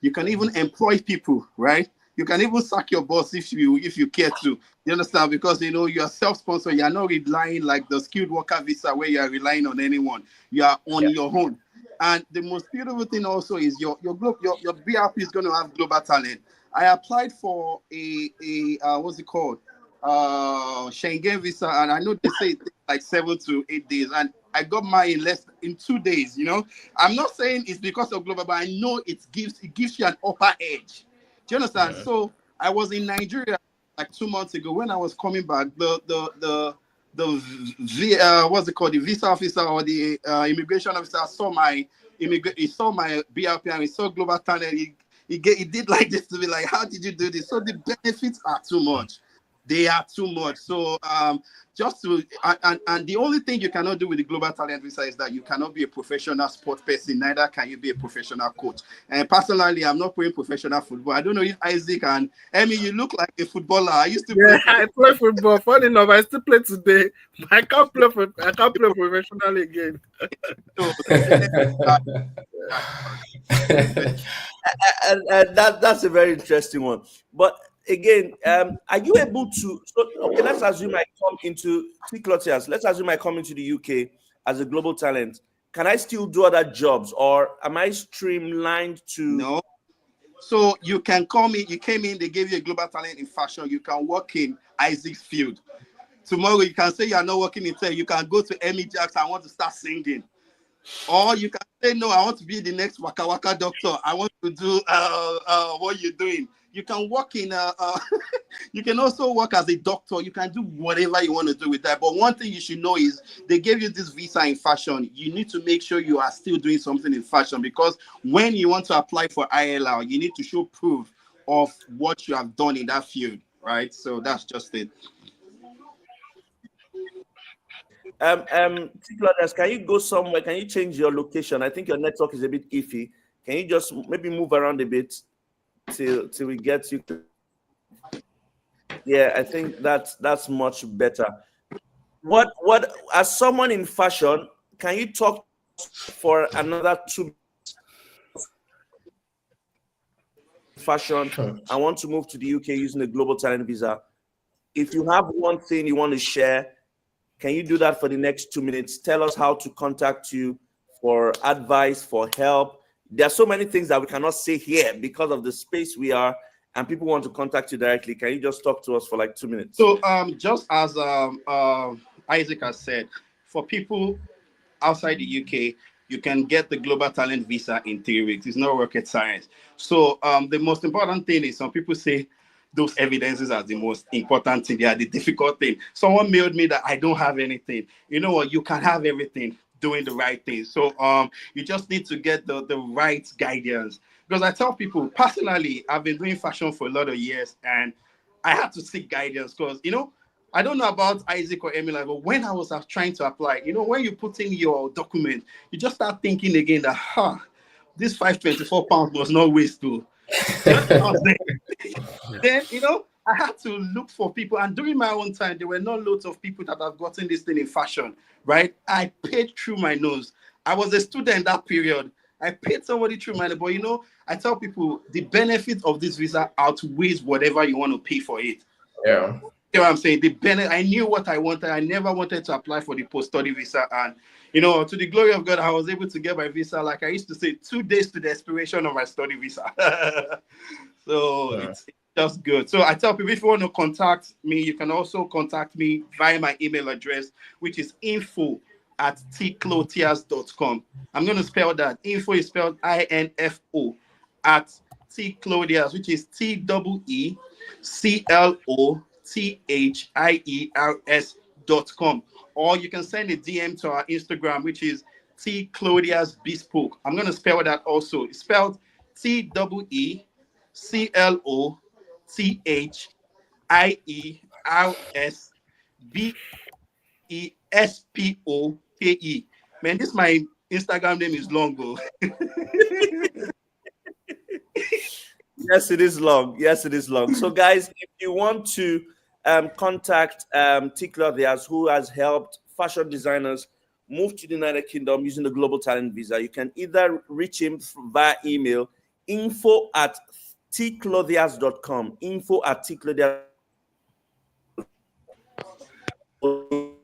even employ people, right? You can even sack your boss if you care to. You understand? Because you are self-sponsored. You are not relying like the skilled worker visa where you are relying on anyone. You are on your own. And the most beautiful thing also is your BRP is going to have global talent. I applied for a what's it called? Schengen visa, and I know they say it takes like 7 to 8 days, and I got mine in 2 days. I'm not saying it's because of global, but I know it gives you an upper edge. Do you understand? So I was in Nigeria like 2 months ago. When I was coming back, what's it called? The visa officer or the immigration officer saw he saw my BRP and he saw global talent. He did like this to me, like, how did you do this? So the benefits are too much. They are too much. So just to and the only thing you cannot do with the global talent visa is that you cannot be a professional sport person, neither can you be a professional coach. And personally, I'm not playing professional football. I don't know if Isaac and Emmy, you look like a footballer. I used to play football. I play football. Funny enough, I still play today. But I can't play professionally again. So, And that's a very interesting one. But again, are you able to? So, okay, let's assume I come into Let's assume I come into the UK as a global talent. Can I still do other jobs, or am I streamlined to? No. So you can come in. You came in. They gave you a global talent in fashion. You can work in Isaac's field. Tomorrow you can say you are not working in tech. You can go to Emmy Jackson. I want to start singing. Or you can say, no, I want to be the next Waka Waka doctor. I want to do what you're doing. You can work in, you can also work as a doctor. You can do whatever you want to do with that. But one thing you should know is they gave you this visa in fashion. You need to make sure you are still doing something in fashion, because when you want to apply for ILR, you need to show proof of what you have done in that field, right? So that's just it. Claudius, can you go somewhere? Can you change your location? I think your network is a bit iffy. Can you just maybe move around a bit till we get you? Yeah, I think that's much better. What as someone in fashion, can you talk for another 2 minutes? Fashion, I want to move to the UK using the global talent visa. If you have one thing you want to share, can you do that for the next 2 minutes? Tell us how to contact you for advice, for help. There are so many things that we cannot say here because of the space we are, and people want to contact you directly. Can you just talk to us for like 2 minutes? So just as Isaac has said, for people outside the UK, you can get the global talent visa in 3 weeks. It's not rocket science. So the most important thing is, some people say those evidences are the most important thing. They are the difficult thing. Someone mailed me that I don't have anything. You know what? You can have everything doing the right thing. So you just need to get the right guidance. Because I tell people, personally, I've been doing fashion for a lot of years, and I had to seek guidance because, I don't know about Isaac or Emily, but when I was trying to apply, when you put in your document, you just start thinking again that, this 524 pounds was not waste too. Then, I had to look for people. And during my own time, there were not loads of people that have gotten this thing in fashion, right? I paid through my nose. I was a student that period. I paid somebody through my nose. But, I tell people the benefit of this visa outweighs whatever you want to pay for it. Yeah. You know what I'm saying? I knew what I wanted. I never wanted to apply for the post-study visa. And, to the glory of God, I was able to get my visa, like I used to say, 2 days to the expiration of my study visa. So it's just good. So I tell people, if you want to contact me, you can also contact me via my email address, which is info@tclothiers.com. I'm going to spell that. Info is spelled INFO at tclothiers, which is TCLOTHIERS.com. Or you can send a DM to our Instagram, which is tclothiers bespoke. I'm going to spell that also. It's spelled TCLOTHIERSBESPOKE. Man, this my Instagram name is long, bro. Yes, it is long. Yes, it is long. So, guys, if you want to contact T. Claudius, who has helped fashion designers move to the United Kingdom using the Global Talent Visa, you can either reach him via email, info@tclothias.com, info@tclothias.com. You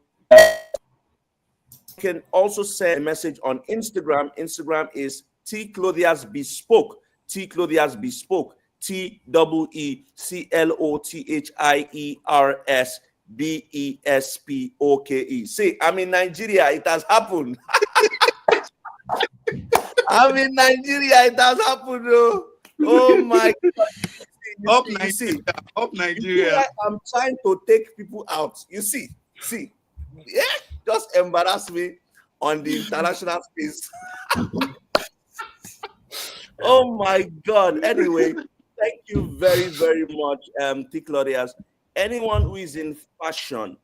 can also send a message on Instagram. Instagram is T Clothias Bespoke. T Clothias Bespoke. TEECLOTHIERS BESPOKE. See, I'm in Nigeria. It has happened. I'm in Nigeria. It has happened. Oh my God. Up You see, Nigeria. I'm trying to take people out. You see, yeah, just embarrass me on the international space. Oh my God. Anyway, thank you very, very much, T. Claudius. Anyone who is in fashion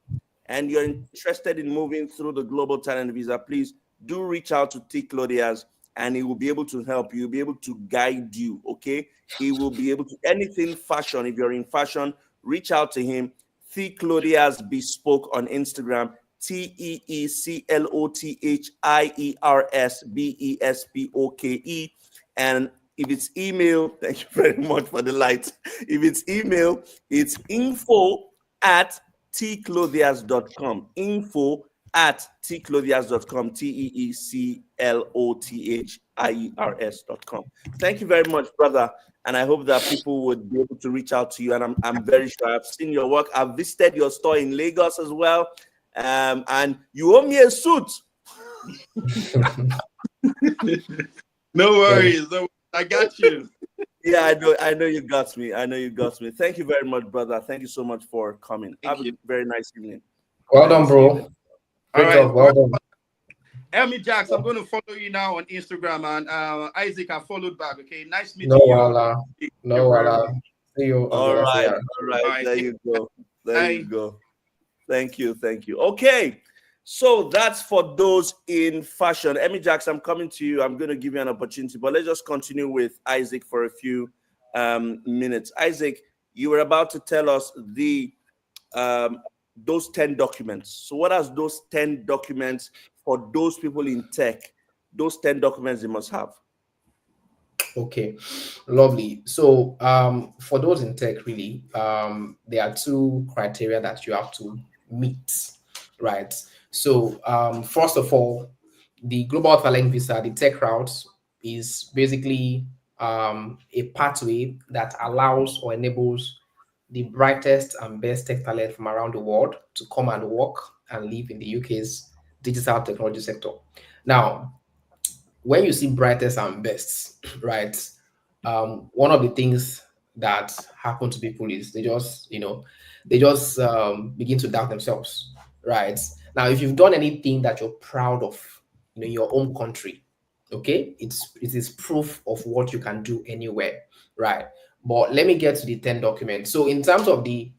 and you're interested in moving through the Global Talent Visa, please do reach out to T. Claudius and he will be able to help you. He'll be able to guide you, okay? He will be able to, anything fashion, if you're in fashion, reach out to him. T. Claudius Bespoke on Instagram, TEECLOTHIERSBESPOKE. And if it's email, thank you very much for the light. If it's email, it's info@tclothias.com. Info@tclothias.com. TEECLOTHIERS.com. Thank you very much, brother. And I hope that people would be able to reach out to you. And I'm very sure I've seen your work. I've visited your store in Lagos as well. And you owe me a suit. No worries. I got you. Yeah, I know you got me. Thank you very much, brother. Thank you so much for coming. Have a very nice evening. Well done, bro. Great job. Well done. Elmi Jax, I'm going to follow you now on Instagram, and Isaac, I followed back. Okay, nice meeting you. No, see you. All right. There you go. Thank you. Okay. So that's for those in fashion. Emmy Jax, I'm coming to you. I'm going to give you an opportunity, but let's just continue with Isaac for a few minutes. Isaac, you were about to tell us those 10 documents. So what are those 10 documents for those people in tech? Those 10 documents they must have. Okay, lovely. So for those in tech, really, there are two criteria that you have to meet, right? So first of all, the Global Talent Visa, the tech route, is basically a pathway that allows or enables the brightest and best tech talent from around the world to come and work and live in the UK's digital technology sector. Now, when you see brightest and best, right, one of the things that happen to people is they just begin to doubt themselves, right? Now, if you've done anything that you're proud of, in your own country, okay, it is proof of what you can do anywhere, right? But let me get to the 10 documents. So in terms of the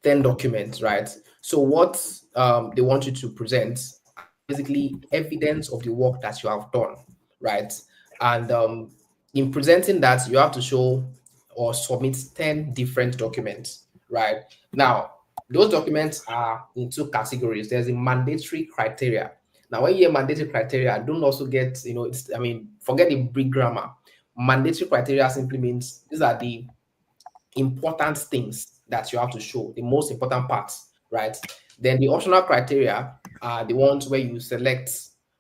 10 documents, right? So what they want you to present, basically evidence of the work that you have done, right? And in presenting that, you have to show or submit 10 different documents, right? Now, those documents are in two categories. There's a mandatory criteria. Now, when you hear mandatory criteria, don't also get, forget the big grammar. Mandatory criteria simply means these are the important things that you have to show, the most important parts, right? Then the optional criteria are the ones where you select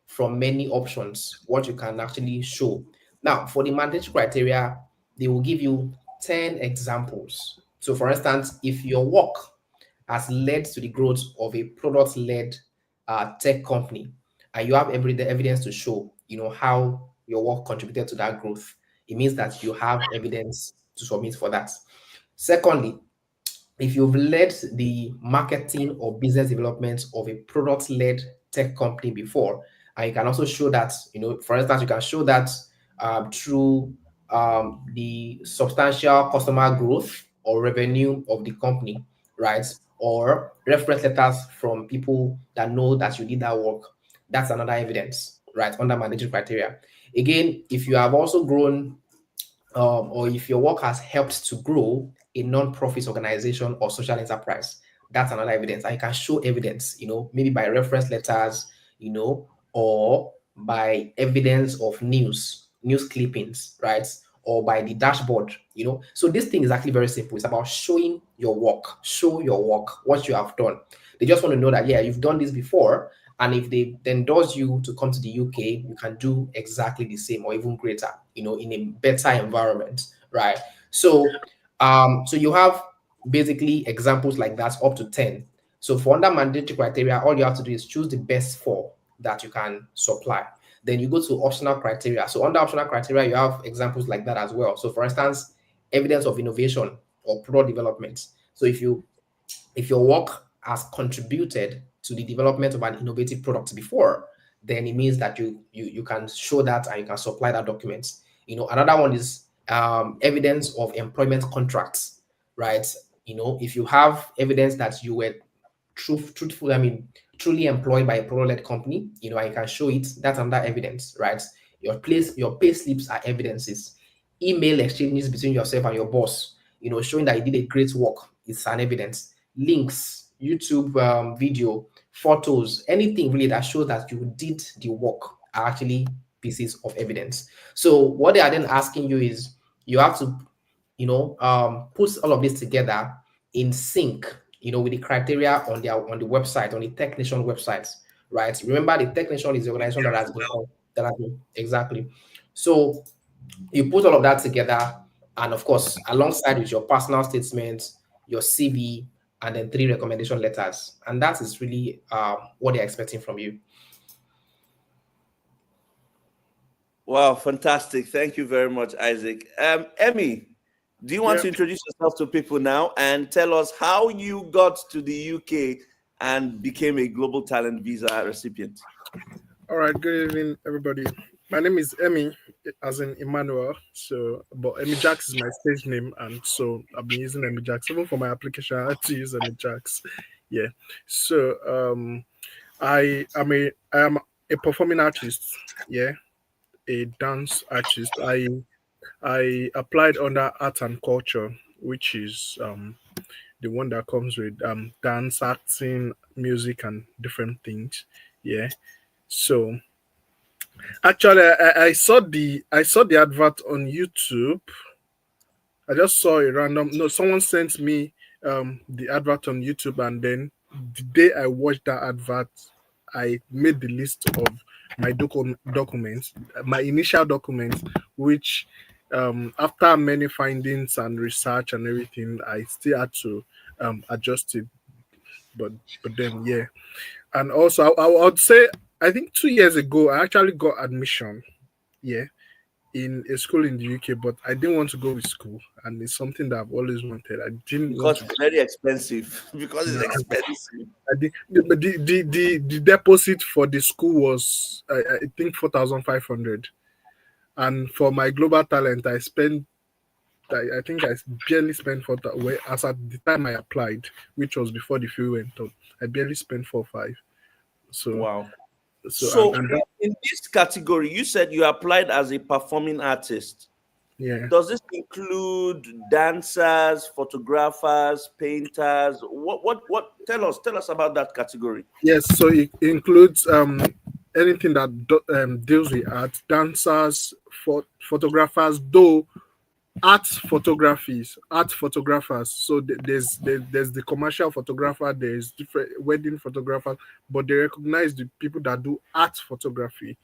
from many options what you can actually show. Now, for the mandatory criteria, they will give you 10 examples. So, for instance, if your work has led to the growth of a product-led tech company, and you have the evidence to show, how your work contributed to that growth, it means that you have evidence to submit for that. Secondly, if you've led the marketing or business development of a product-led tech company before, and you can also show that, for instance, you can show that through the substantial customer growth or revenue of the company, right? Or reference letters from people that know that you did that work. That's another evidence, right? Under mandatory criteria. Again, if you have also grown or if your work has helped to grow a non-profit organization or social enterprise, that's another evidence. And you can show evidence, maybe by reference letters, or by evidence of news clippings, right? Or by the dashboard. So this thing is actually very simple. It's about showing your work, show your work, what you have done. They just want to know that, yeah, you've done this before. And if they endorse you to come to the UK, you can do exactly the same or even greater, in a better environment, right? So you have basically examples like that up to 10. So for under mandatory criteria, all you have to do is choose the best 4 that you can supply. Then you go to optional criteria. So under optional criteria, you have examples like that as well. So for instance, evidence of innovation or product development. So if your work has contributed to the development of an innovative product before, then it means that you can show that and you can supply that document. Another one is evidence of employment contracts, right? If you have evidence that you were truthful, truly employed by a pro-led company, and you can show it, that's another evidence, right? Your pay slips are evidences. Email exchanges between yourself and your boss, showing that you did a great work, is an evidence. Links, YouTube video, photos, anything really that shows that you did the work are actually pieces of evidence. So what they are then asking you is you have to, put all of this together in sync, with the criteria on the website, on the Technician website, right? Remember, the Technician is the organization that has been exactly. So you put all of that together, and of course, alongside with your personal statements, your CV, and then 3 recommendation letters, and that is really what they're expecting from you. Wow, fantastic. Thank you very much, Isaac. Emmy, do you want to introduce yourself to people now and tell us how you got to the UK and became a global talent visa recipient? All right, good evening, everybody. My name is Emmy, as in Emmanuel. But Emmy Jax is my stage name, and so I've been using Emmy Jax. Even for my application, I had to use Emmy Jax. Yeah. So I am a performing artist. Yeah, a dance artist. I applied under art and culture, which is the one that comes with dance, acting, music, and different things. Yeah. So actually, I saw the advert on YouTube. I just saw a random. No, someone sent me the advert on YouTube, and then the day I watched that advert, I made the list of my documents, my initial documents, which after many findings and research and everything, I still had to adjust it. But then yeah, and also I would say I think 2 years ago I actually got admission. Yeah, in a school in the UK, but I didn't want to go with school, and it's something that I've always wanted. I didn't want Because to. it's very expensive. Because it's expensive. But the deposit for the school was I think 4,500, and for my global talent I spent. I think I barely spent as at the time I applied, which was before the fee went up. I barely spent 4 5. So Wow. so So and that, in this category, you said you applied as a performing artist. yeah. Does this include dancers, photographers, painters? What tell us about that category. Yes, so it includes anything that deals with art, dancers, photographers, though art photographers. So there's the commercial photographer, there's different wedding photographers, but they recognize the people that do art photography.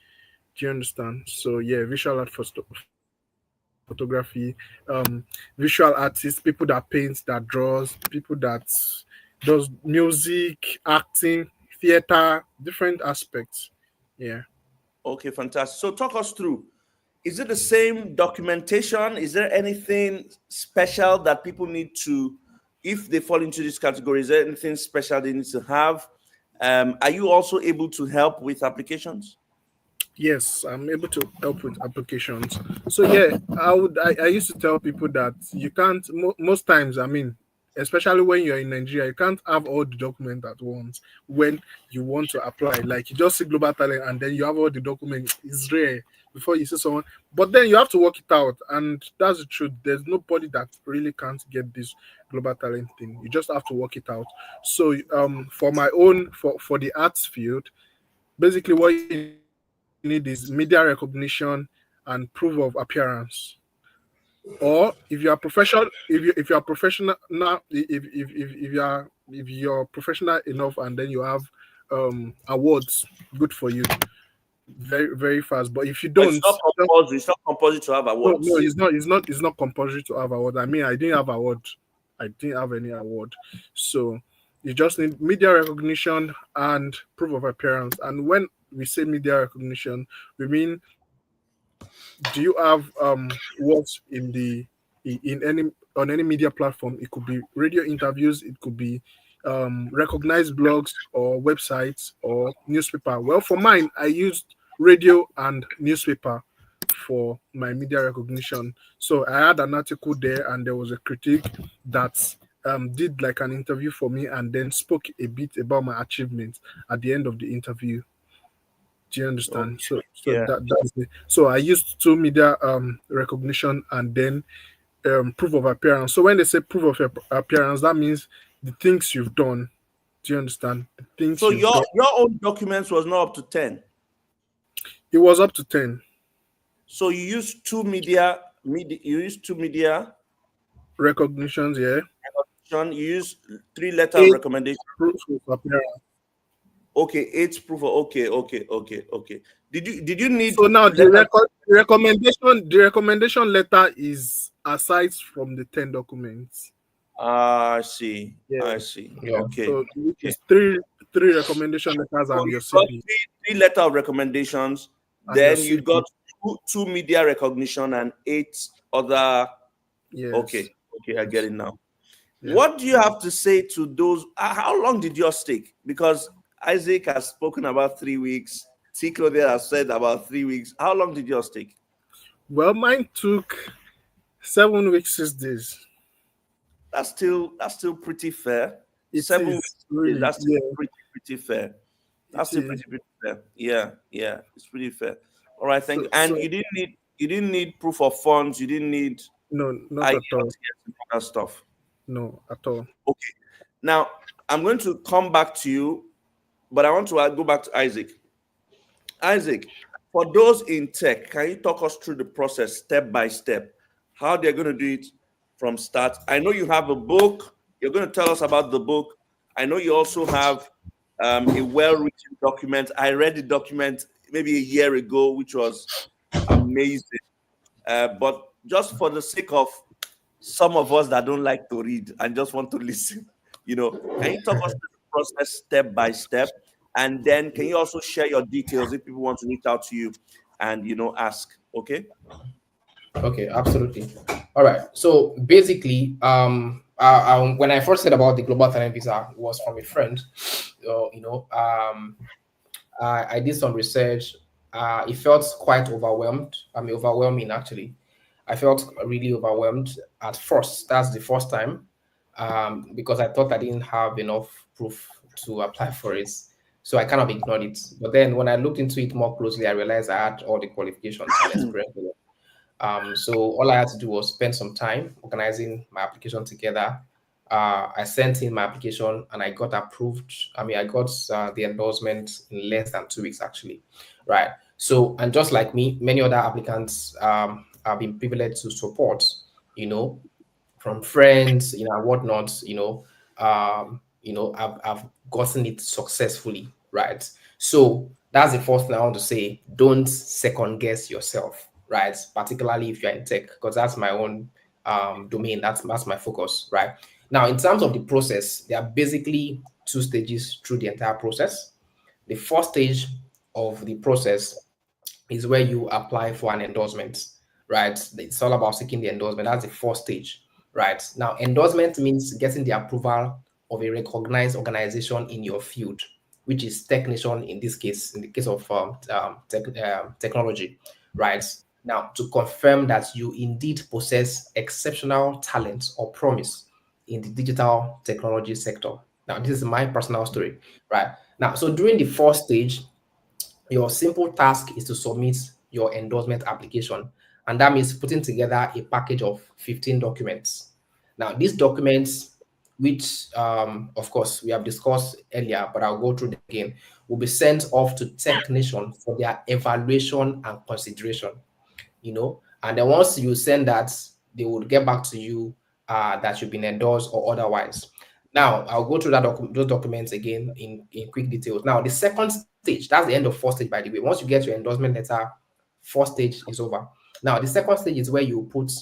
Do you understand? So yeah, visual art photography, visual artists, people that paint, that draws, people that does music, acting, theater, different aspects. Yeah. Okay, fantastic. So talk us through. Is it the same documentation? Is there anything special that people need to, if they fall into this category, is there anything special they need to have? Are you also able to help with applications? Yes, I'm able to help with applications. So yeah, I used to tell people that you can't most times. I mean, especially when you're in Nigeria, you can't have all the documents at once when you want to apply. Like you just see global talent and then you have all the documents. It's rare before you see someone, but then you have to work it out, and that's the truth. There's nobody that really can't get this global talent thing. You just have to work it out. So for my own for the arts field, basically what you need is media recognition and proof of appearance. Or if you are professional, if you are professional now, if you're professional enough and then you have awards, good for you, very fast. But if you But it's don't, not compulsory. It's not compulsory to have no, awards. it's not compulsory to have award. I mean, I didn't have award. I didn't have any award. So you just need media recognition and proof of appearance. And when we say media recognition, we mean, do you have words in any on any media platform? It could be radio interviews, it could be recognized blogs or websites or newspaper. Well, for mine, I used radio and newspaper for my media recognition. So I had an article there, and there was a critic that did like an interview for me, and then spoke a bit about my achievements at the end of the interview. Do you understand? Okay. So Yeah. that's it. So I used two media recognition and then proof of appearance. So when they say proof of appearance, that means the things you've done. Do you understand? The things So you've your done. own documents was not up to 10. It was up to 10 So you used you used two media recognitions. Yeah, recognition, you used 3 letter of 8 recommendation. proof of appearance. Okay, 8 proof of okay. Did you need So now the letter? recommendation letter is aside from the 10 documents. I see. Yeah. I see. Yeah. Okay. So which Okay. is three recommendation letters So and you your got CV. three letter of recommendations. And your Then you CV. got two media recognition and 8 other. Yes. Okay, I get it now. Yeah. What do you have to say to those? How long did yours take? Because Isaac has spoken about 3 weeks. Tico there has said about 3 weeks. How long did yours take? Well, mine took 7 weeks, 6 days. That's still pretty fair. It 7 is weeks. really, That's still yeah. pretty fair. That's It still is. pretty fair. Yeah. It's pretty fair. All right, thank you. So, And you didn't need proof of funds. You didn't need no, not at all. IELTS and all that stuff. No, at all. Okay. Now I'm going to come back to you, but I want to go back to Isaac. Isaac, for those in tech, can you talk us through the process step by step? How they're going to do it from start? I know you have a book. You're going to tell us about the book. I know you also have a well-written document. I read the document maybe a year ago, which was amazing. But just for the sake of some of us that don't like to read and just want to listen, can you talk us through the process step by step? And then can you also share your details if people want to reach out to you and, ask? Okay. Okay, absolutely. All right. So basically, when I first heard about the global talent visa, it was from a friend. I did some research. It felt quite overwhelmed. Overwhelming actually. I felt really overwhelmed at first. That's the first time, because I thought I didn't have enough proof to apply for it. So I kind of ignored it. But then when I looked into it more closely, I realized I had all the qualifications and experience. So all I had to do was spend some time organizing my application together. I sent in my application and I got approved. I got the endorsement in less than 2 weeks, actually. Right. So, and just like me, many other applicants have been privileged to support, from friends, and whatnot, I've gotten it successfully. Right. So that's the first thing I want to say. Don't second guess yourself, right? Particularly if you're in tech, because that's my own domain. That's my focus, right? Now, in terms of the process, there are basically 2 stages through the entire process. The first stage of the process is where you apply for an endorsement, right? It's all about seeking the endorsement. That's the first stage, right? Now, endorsement means getting the approval of a recognized organization in your field, which is technician in this case, in the case of technology, right? Now, to confirm that you indeed possess exceptional talent or promise in the digital technology sector. Now, this is my personal story, right? Now, so during the first stage, your simple task is to submit your endorsement application. And that means putting together a package of 15 documents. Now, these documents, which of course we have discussed earlier, but I'll go through them again, will be sent off to Technician for their evaluation and consideration. And then once you send that, they will get back to you that you've been endorsed or otherwise. Now, I'll go through those documents again in quick details. Now, the second stage, that's the end of first stage, by the way. Once you get your endorsement letter, first stage is over. Now, the second stage is where you put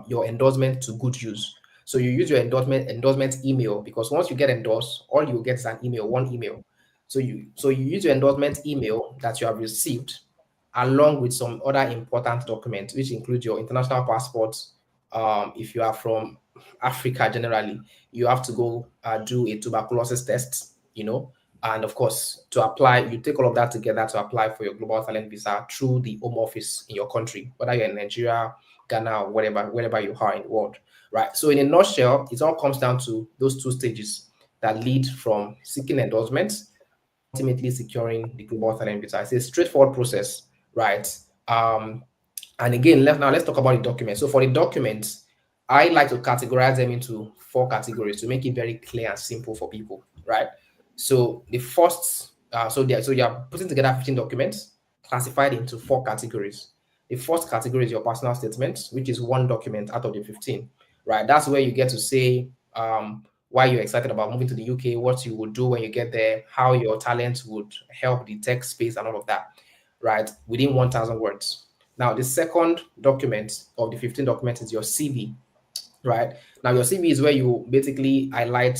your endorsement to good use. So you use your endorsement email, because once you get endorsed, all you get is an email, one email. So you use your endorsement email that you have received along with some other important documents, which include your international passport. If you are from Africa, generally, you have to go do a tuberculosis test, and of course, to apply, you take all of that together to apply for your global talent visa through the home office in your country, whether you're in Nigeria, Ghana, or wherever you are in the world, right? So in a nutshell, it all comes down to those two stages that lead from seeking endorsements, ultimately securing the global talent visa. It's a straightforward process, right? And again, let's talk about the documents. So for the documents, I like to categorize them into 4 categories to make it very clear and simple for people, right? So the first, so you are putting together 15 documents classified into 4 categories. The first category is your personal statement, which is 1 document out of the 15, right? That's where you get to say why you're excited about moving to the UK, what you would do when you get there, how your talents would help the tech space and all of that, right? Within 1,000 words. Now, the second document of the 15 documents is your CV, right? Now, your CV is where you basically highlight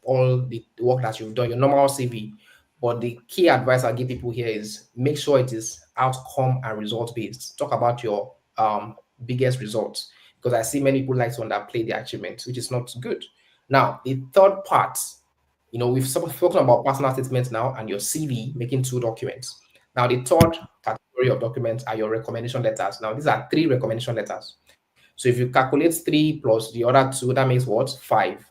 all the work that you've done, your normal CV. But the key advice I give people here is make sure it is outcome and result based. Talk about your biggest results, because I see many people like to underplay the achievements, which is not good. Now, the third part, we've spoken about personal statements now and your CV, making 2 documents. Now, the third category of documents are your recommendation letters. Now, these are 3 recommendation letters. So if you calculate 3 plus the other 2, that makes what? 5.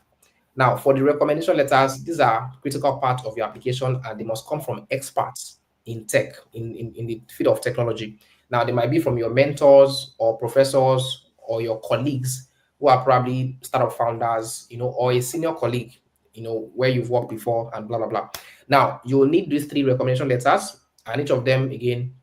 Now, for the recommendation letters, these are critical part of your application, and they must come from experts in tech, in the field of technology. Now, they might be from your mentors or professors or your colleagues who are probably startup founders, or a senior colleague, where you've worked before and blah, blah, blah. Now, you will need these 3 recommendation letters, and each of them, again,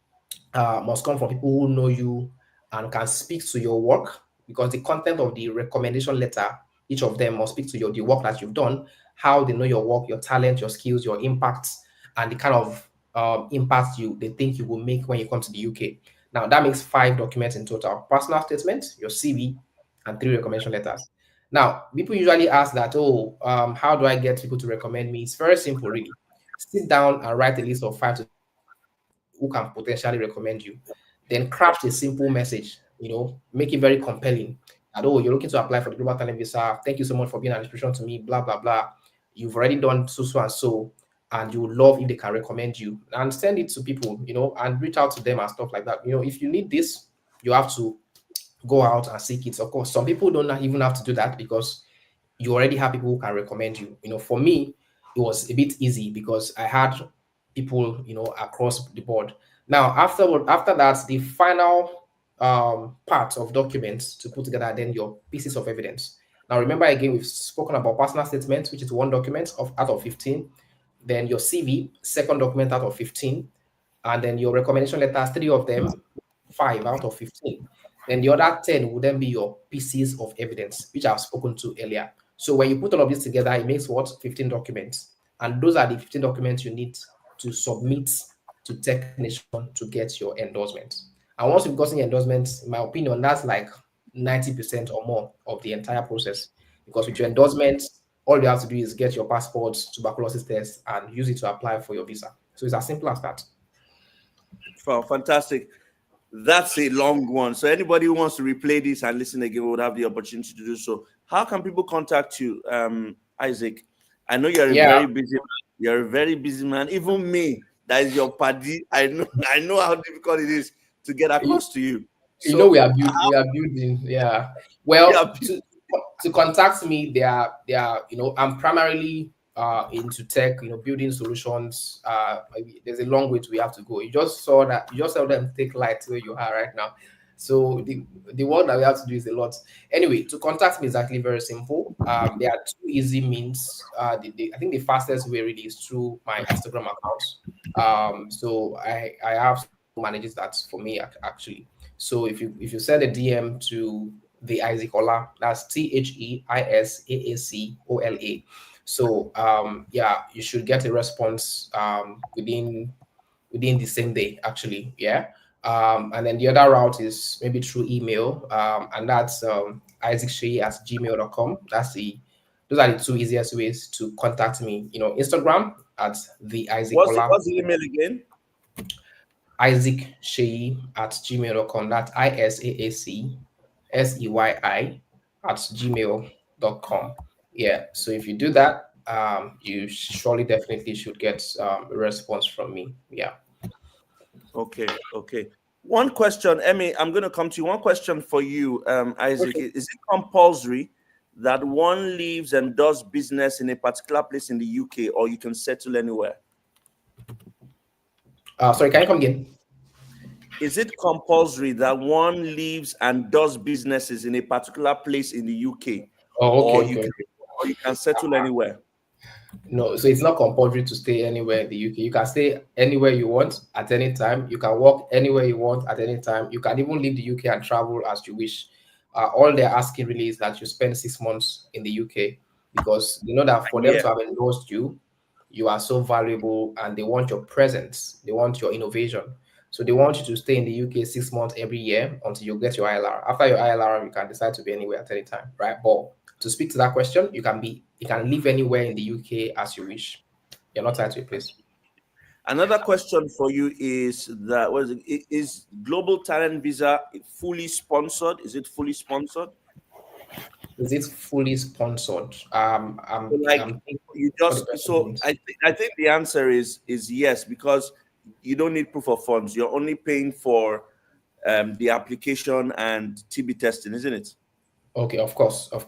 must come from people who know you and can speak to your work, because the content of the recommendation letter, each of them must speak to the work that you've done, how they know your work, your talent, your skills, your impacts, and the kind of impact they think you will make when you come to the UK. Now, that makes 5 documents in total: personal statement, your CV, and 3 recommendation letters. Now, people usually ask that, how do I get people to recommend me? It's very simple, really. Sit down and write a list of 5 to who can potentially recommend you. Then craft a simple message, make it very compelling. That, you're looking to apply for the global talent visa. Thank you so much for being an inspiration to me, blah, blah, blah. You've already done so and so, and you would love if they can recommend you. And send it to people, and reach out to them and stuff like that. If you need this, you have to go out and seek it. Of course, some people don't even have to do that because you already have people who can recommend you. For me, it was a bit easy because I had people, across the board. Now, after that, the final part of documents to put together, then your pieces of evidence. Now, remember again, we've spoken about personal statements, which is 1 document out of 15. Then your CV, 2nd document out of 15. And then your recommendation letters, 3 of them, 5 out of 15. Then the other 10 would then be your pieces of evidence, which I've spoken to earlier. So when you put all of this together, it makes what? 15 documents. And those are the 15 documents you need to submit to Technician to get your endorsement. And once you've gotten your endorsement, in my opinion, that's like 90% or more of the entire process. Because with your endorsement, all you have to do is get your passport, tuberculosis test, and use it to apply for your visa. So it's as simple as that. Wow, fantastic. That's a long one. So anybody who wants to replay this and listen again would have the opportunity to do so. How can people contact you, Isaac? I know you're very busy man. You're a very busy man. Even me, that is your paddy. I know how difficult it is to get across to you. So we are building. Yeah. Well, to contact me, I'm primarily into tech, building solutions. There's a long way we have to go. You just saw them take light where you are right now. So the work that we have to do is a lot. Anyway, to contact me is actually very simple. There are two easy means. I think the fastest way really is through my Instagram account. So I have someone who manages that for me actually. So if you send a DM to the Isaacola, that's TheIsaacola. So yeah, you should get a response within the same day, actually. Yeah. And then the other route is maybe through email, and that's isaacshay@gmail.com. Those are the two easiest ways to contact me. Instagram at the Isaacola. What's the email again? isaacshay@gmail.com. That's ISAACSEYI@gmail.com. Yeah. So if you do that, you surely definitely should get a response from me. Yeah. Okay. One question, Emmy, I'm going to come to you. One question for you, Isaac. Okay. Is it compulsory that one lives and does business in a particular place in the UK, or you can settle anywhere? Sorry, can you come again? Is it compulsory that one lives and does businesses in a particular place in the UK, Oh, or okay. you can settle anywhere? No, so it's not compulsory to stay anywhere in the UK. You can stay anywhere you want at any time. You can work anywhere you want at any time. You can even leave the UK and travel as you wish. All they're asking really is that you spend 6 months in the UK, because you know that for them Yeah. to have endorsed you, you are so valuable, and they want your presence. They want your innovation. So they want you to stay in the UK 6 months every year until you get your ILR. After your ILR, you can decide to be anywhere at any time, right? But to speak to that question, you can live anywhere in the UK as you wish. You're not tied to a place. Another question for you is that is Global Talent Visa fully sponsored? Is it fully sponsored? Is it fully sponsored? Like I'm thinking you what the just question so means. I think the answer is yes, because you don't need proof of funds. You're only paying for the application and TB testing, isn't it? Okay, of course. But of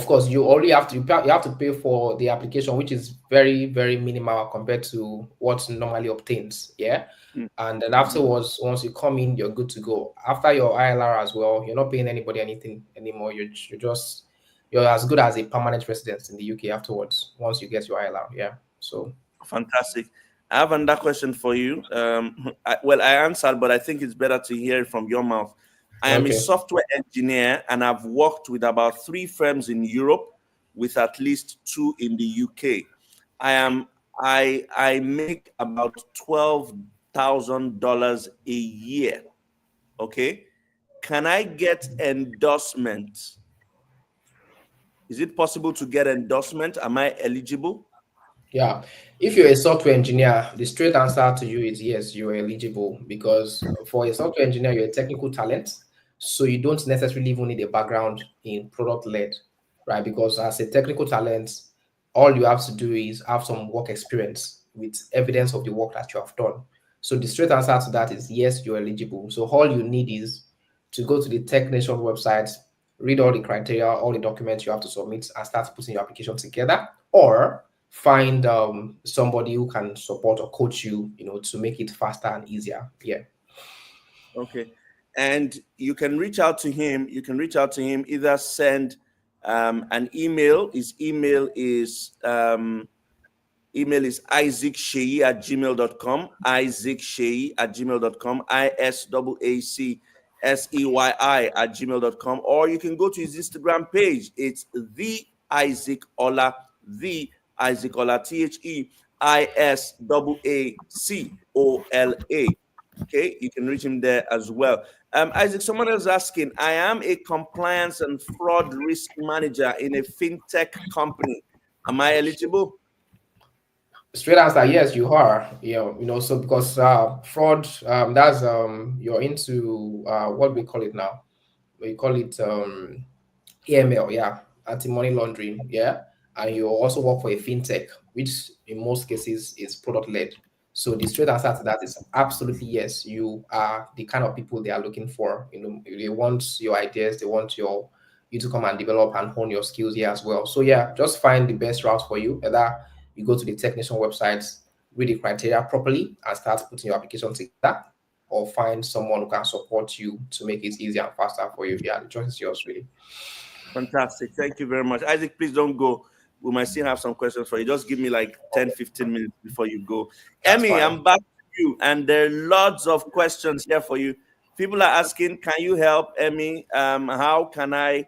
course, you only have to you have to pay for the application, which is very, very minimal compared to what normally obtains. Yeah. Mm. And then afterwards, once you come in, you're good to go. After your ILR as well, you're not paying anybody anything anymore. You're as good as a permanent resident in the UK afterwards, once you get your ILR. Yeah. So Fantastic. I have another question for you. I answered, but I think it's better to hear it from your mouth. I am a okay. software engineer, and I've worked with about 3 firms in Europe, with at least 2 in the UK. I make about $12,000 a year. Okay, can I get endorsement? Is it possible to get endorsement? Am I eligible? Yeah, if you're a software engineer, the straight answer to you is yes, you're eligible, because for a software engineer, you're a technical talent. So you don't necessarily even need a background in product led, right? Because as a technical talent, all you have to do is have some work experience with evidence of the work that you have done. So the straight answer to that is yes, you're eligible. So all you need is to go to the Tech Nation website, read all the criteria, all the documents you have to submit, and start putting your application together, or find somebody who can support or coach you, to make it faster and easier. Yeah. Okay. And you can reach out to him. Either send an email. His email is isaacshay@gmail.com. isaacshay@gmail.com. ISAACSEYI@gmail.com. Or you can go to his Instagram page. It's the Isaac Ola, the Isaac Ola, THEISAACOLA. Okay, you can reach him there as well. Isaac, someone else asking, I am a compliance and fraud risk manager in a fintech company. Am I eligible? Straight answer, yes, you are. So because fraud, that's you're into what we call it now. We call it AML, yeah, anti-money laundering, yeah. And you also work for a fintech, which in most cases is product-led. So the straight answer to that is absolutely yes. You are the kind of people they are looking for. They want your ideas, they want your you to come and develop and hone your skills here as well. So yeah, just find the best route for you. Either you go to the technician websites, read the criteria properly, and start putting your application together, or find someone who can support you to make it easier and faster for you. Yeah, the choice is yours, really. Fantastic. Thank you very much. Isaac, please don't go. We might still have some questions for you. Just give me like 10, 15 minutes before you go. That's Emmy, fine. I'm back to you. And there are lots of questions here for you. People are asking, can you help, Emmy? How can I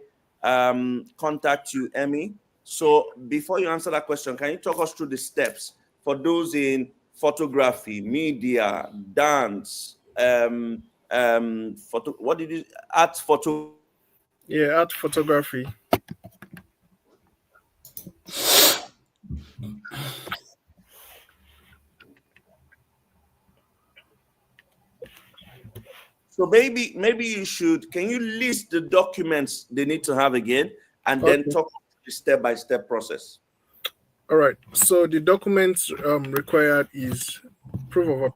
contact you, Emmy? So before you answer that question, can you talk us through the steps for those in photography, media, dance, photo, what did you, art, photo? Yeah, art photography. So maybe you should. Can you list the documents they need to have again, and then Okay. talk the step-by-step process? All right. So the documents required is proof of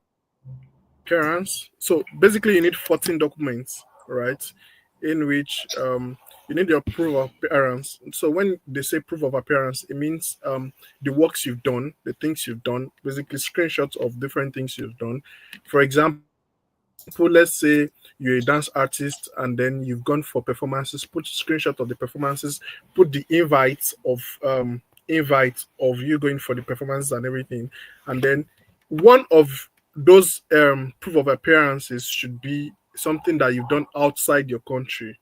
appearance. So basically, you need 14 documents, right? In which you need your proof of appearance. So when they say proof of appearance, it means the works you've done, the things you've done, basically screenshots of different things you've done. For example, let's say you're a dance artist and then you've gone for performances, put screenshot of the performances, put the invite of you going for the performances and everything. And then one of those proof of appearances should be something that you've done outside your country.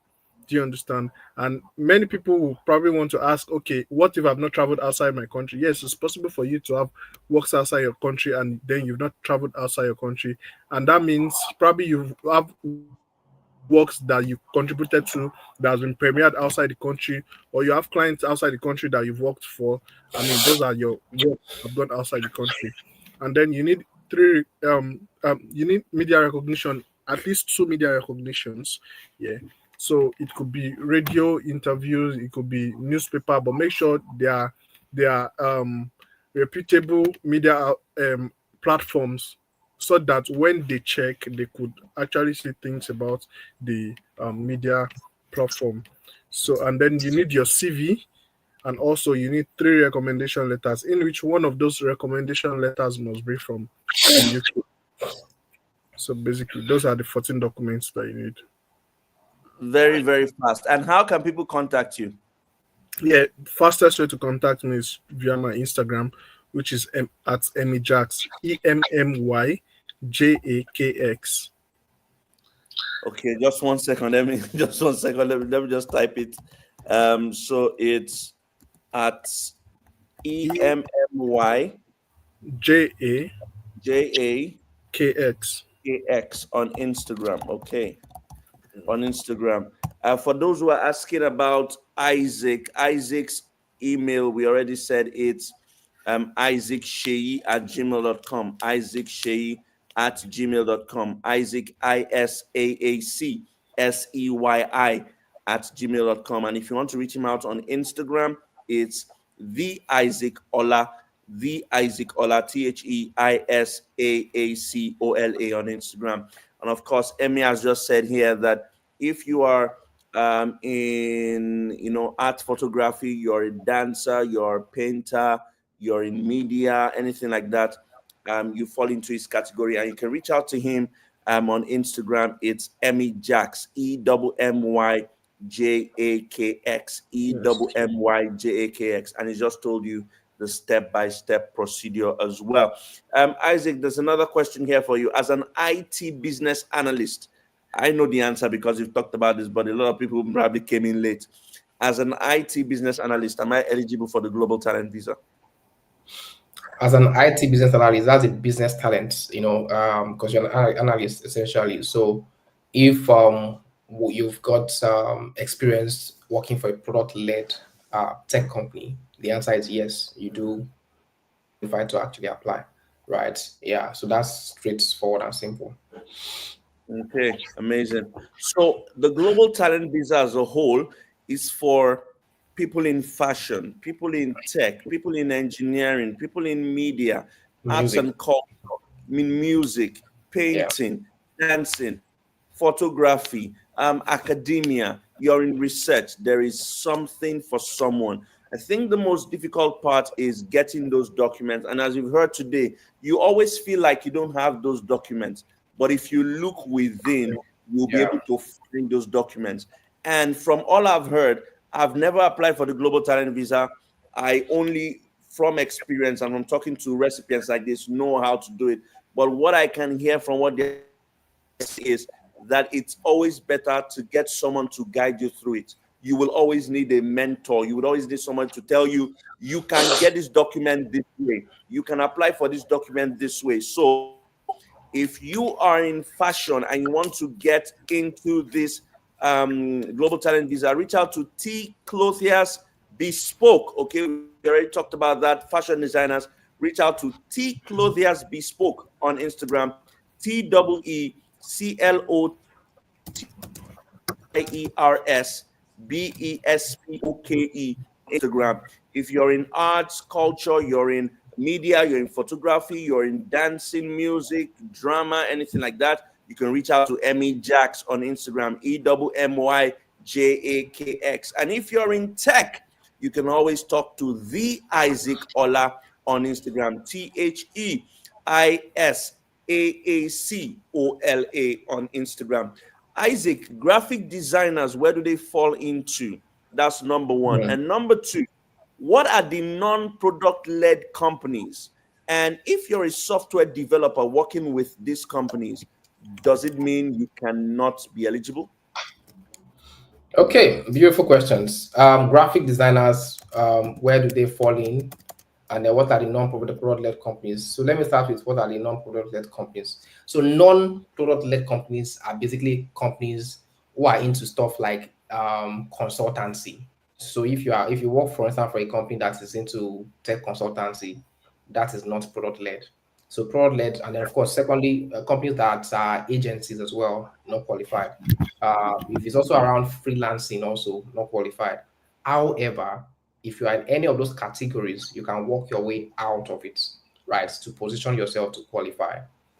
Do you understand? And many people will probably want to ask, okay, what if I've not traveled outside my country? Yes, it's possible for you to have works outside your country and then you've not traveled outside your country. And that means probably you have works that you contributed to that has been premiered outside the country, or you have clients outside the country that you've worked for. I mean, those are your works that have gone outside the country. And then you need you need media recognition, at least 2 media recognitions. Yeah. So it could be radio interviews, it could be newspaper, but make sure they are reputable media platforms, so that when they check, they could actually see things about the media platform. So, and then you need your CV, and also you need 3 recommendation letters, in which one of those recommendation letters must be from the UK. So basically, those are the 14 documents that you need. Very, very fast. And how can people contact you? Yeah, fastest way to contact me is via my Instagram, which is at EmmyJax, EmmyJakx. Okay, just 1 second. Let me just 1 second. Let me just type it. So it's at EmmyJakx JAKX. on Instagram. Okay, on Instagram. For those who are asking about Isaac's email, we already said it's isaacsheyi@gmail.com. isaacsheyi@gmail.com. Isaac ISAACSEYI@gmail.com. And if you want to reach him out on Instagram, it's the Isaac Ola, THEISAACOLA on Instagram. And of course, Emmy has just said here that if you are in art photography, you're a dancer, you're a painter, you're in media, anything like that, you fall into his category, and you can reach out to him on Instagram. It's EmmyJakx, EmmyJakx, EmmyJakx, and he just told you the step-by-step procedure as well. Isaac, there's another question here for you. As an IT business analyst, I know the answer because you've talked about this, but a lot of people probably came in late. As an IT business analyst, am I eligible for the Global Talent Visa? As an IT business analyst, that's a business talent, because you're an analyst essentially. So if you've got experience working for a product-led tech company, the answer is yes, you do qualify to actually apply, right? Yeah, so that's straightforward and simple. Okay, amazing. So the Global Talent Visa as a whole is for people in fashion, people in tech, people in engineering, people in media, arts Music. and culture, music, painting, dancing, photography, academia, you're in research, there is something for someone. I think the most difficult part is getting those documents. And as you've heard today, you always feel like you don't have those documents. But if you look within, you'll be Yeah. able to find those documents. And from all I've heard, I've never applied for the Global Talent Visa. I only, from experience and from talking to recipients like this, know how to do it. But what I can hear from what they say is that it's always better to get someone to guide you through it. You will always need a mentor. You would always need someone to tell you, you can get this document this way. You can apply for this document this way. So if you are in fashion and you want to get into this Global Talent Visa, reach out to T Clothiers Bespoke. Okay, we already talked about that. Fashion designers, reach out to T Clothiers Bespoke on Instagram. TEECLOTHIERS Instagram. If you're in arts, culture, you're in media, you're in photography, you're in dancing, music, drama, anything like that, you can reach out to Emmy Jacks on Instagram, EMMYJAKX. And if you're in tech, you can always talk to the Isaac Ola on Instagram, THEISAACOLA on Instagram. Isaac, graphic designers, where do they fall into? That's number one. Yeah. And number two, what are the non-product led companies? And if you're a software developer working with these companies, does it mean you cannot be eligible? Okay, beautiful questions. Graphic designers, where do they fall in? And then what are the non-product-led companies? So let me start with what are the non-product-led companies. So non-product-led companies are basically companies who are into stuff like consultancy. So if you work, for instance, for a company that is into tech consultancy, that is not product-led. So product-led, and then of course, secondly, companies that are agencies as well, not qualified. If it's also around freelancing, also not qualified. However, if you are in any of those categories, you can work your way out of it, right? To position yourself to qualify.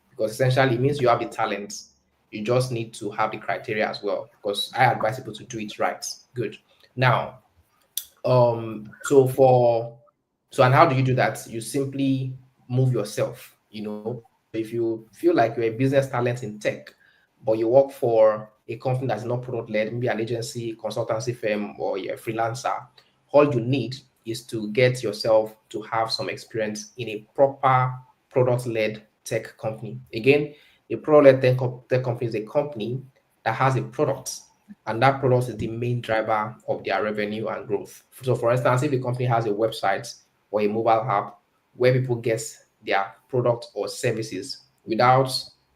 Because essentially it means you have the talent. You just need to have the criteria as well. Because I advise people to do it right. Good. Now, and how do you do that? You simply move yourself, if you feel like you're a business talent in tech, but you work for a company that's not product led, maybe an agency, consultancy firm, or you're a freelancer, all you need is to get yourself to have some experience in a proper product-led tech company. Again, a product-led tech company is a company that has a product, and that product is the main driver of their revenue and growth. So, for instance, if a company has a website or a mobile app where people get their product or services without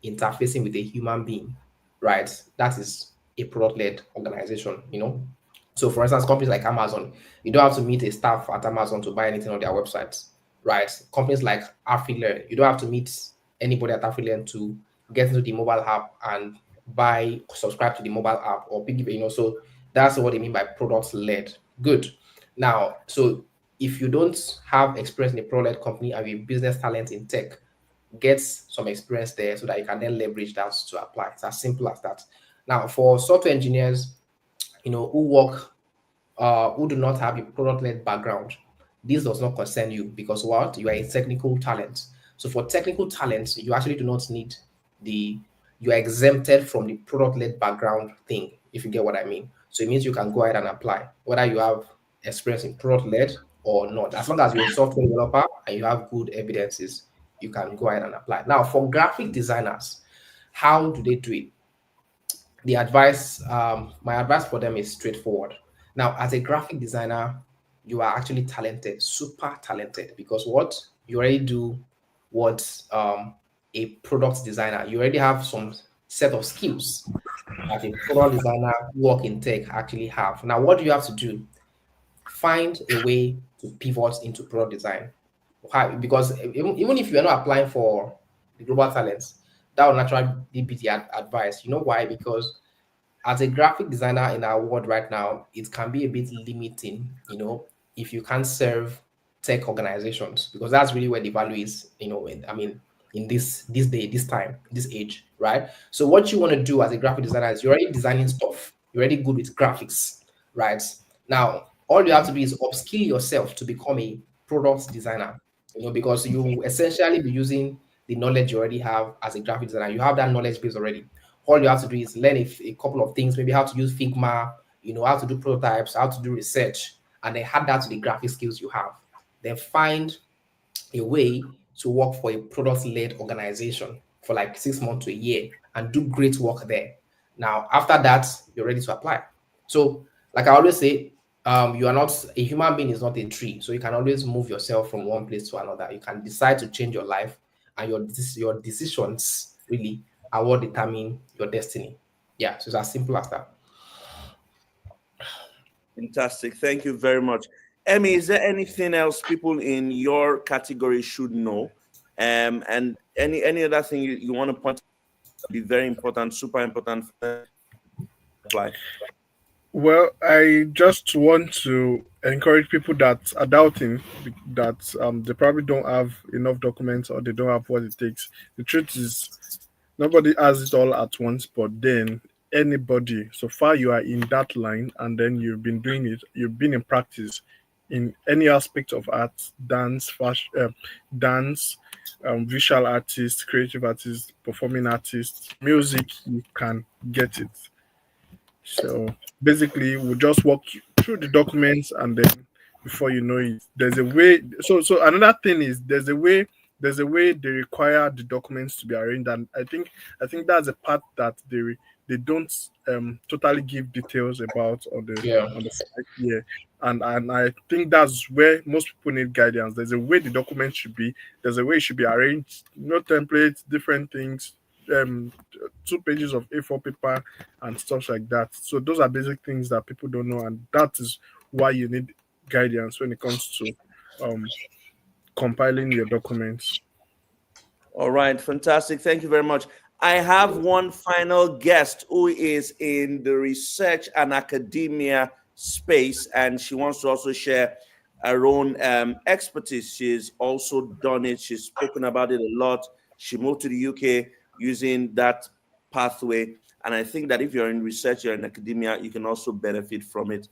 interfacing with a human being, right? That is a product-led organization. So, for instance, companies like Amazon, you don't have to meet a staff at Amazon to buy anything on their websites, right? Companies like Affiliate, you don't have to meet anybody at Affiliate to get into the mobile app and subscribe to the mobile app or piggyback. So that's what they mean by product-led. Good. Now, so if you don't have experience in a product-led company and you're a business talent in tech, get some experience there so that you can then leverage that to apply. It's as simple as that. Now, for software engineers, who work, who do not have a product-led background, this does not concern you because what? You are a technical talent. So for technical talents, you actually do not need you are exempted from the product-led background thing, if you get what I mean. So it means you can go ahead and apply, whether you have experience in product-led or not. As long as you're a software developer and you have good evidences, you can go ahead and apply. Now, for graphic designers, how do they do it? My advice for them is straightforward. Now, as a graphic designer, you are actually talented, super talented, because what you already do what a product designer, you already have some set of skills that a product designer work in tech actually have. Now, what do you have to do? Find a way to pivot into product design. Why? Because even if you're not applying for the global talents, that will naturally be the advice. You know why? Because as a graphic designer in our world right now, it can be a bit limiting, if you can't serve tech organizations, because that's really where the value is, in this day, this time, this age, right? So what you want to do as a graphic designer is you're already designing stuff, you're already good with graphics, right? Now, all you have to do is upskill yourself to become a product designer, because you essentially be using the knowledge you already have as a graphic designer. You have that knowledge base already. All you have to do is learn a couple of things, maybe how to use Figma, how to do prototypes, how to do research, and then add that to the graphic skills you have. Then find a way to work for a product-led organization for like 6 months to a year and do great work there. Now, after that, you're ready to apply. So, like I always say, you are not a human being is not a tree. So you can always move yourself from one place to another. You can decide to change your life, and your decisions really are what determine your destiny. Yeah, so it's as simple as that. Fantastic. Thank you very much. Emmy, is there anything else people in your category should know? And any other thing you want to point out, be very important, super important for them to apply? Well, I just want to encourage people that are doubting that they probably don't have enough documents or they don't have what it takes. The truth is, nobody has it all at once, but then anybody, so far you are in that line and then you've been doing it, you've been in practice in any aspect of art, dance, fashion, dance, visual artist, creative artist, performing artist, music, you can get it. So basically, we'll just walk you through the documents, and then before you know it, there's a way. So another thing is there's a way they require the documents to be arranged, and I think that's a part that they don't totally give details about Yeah. on the site. Yeah. And I think that's where most people need guidance. There's a way the documents should be. There's a way it should be arranged. No templates, different things. Um, 2 pages of A4 paper and stuff like that. So those are basic things that people don't know, and that is why you need guidance when it comes to um, compiling your documents. All right, fantastic. Thank you very much. I have one final guest who is in the research and academia space, and she wants to also share her own expertise. She's also done it, she's spoken about it a lot. She moved to the UK using that pathway. And I think that if you're in research, you're in academia, you can also benefit from it.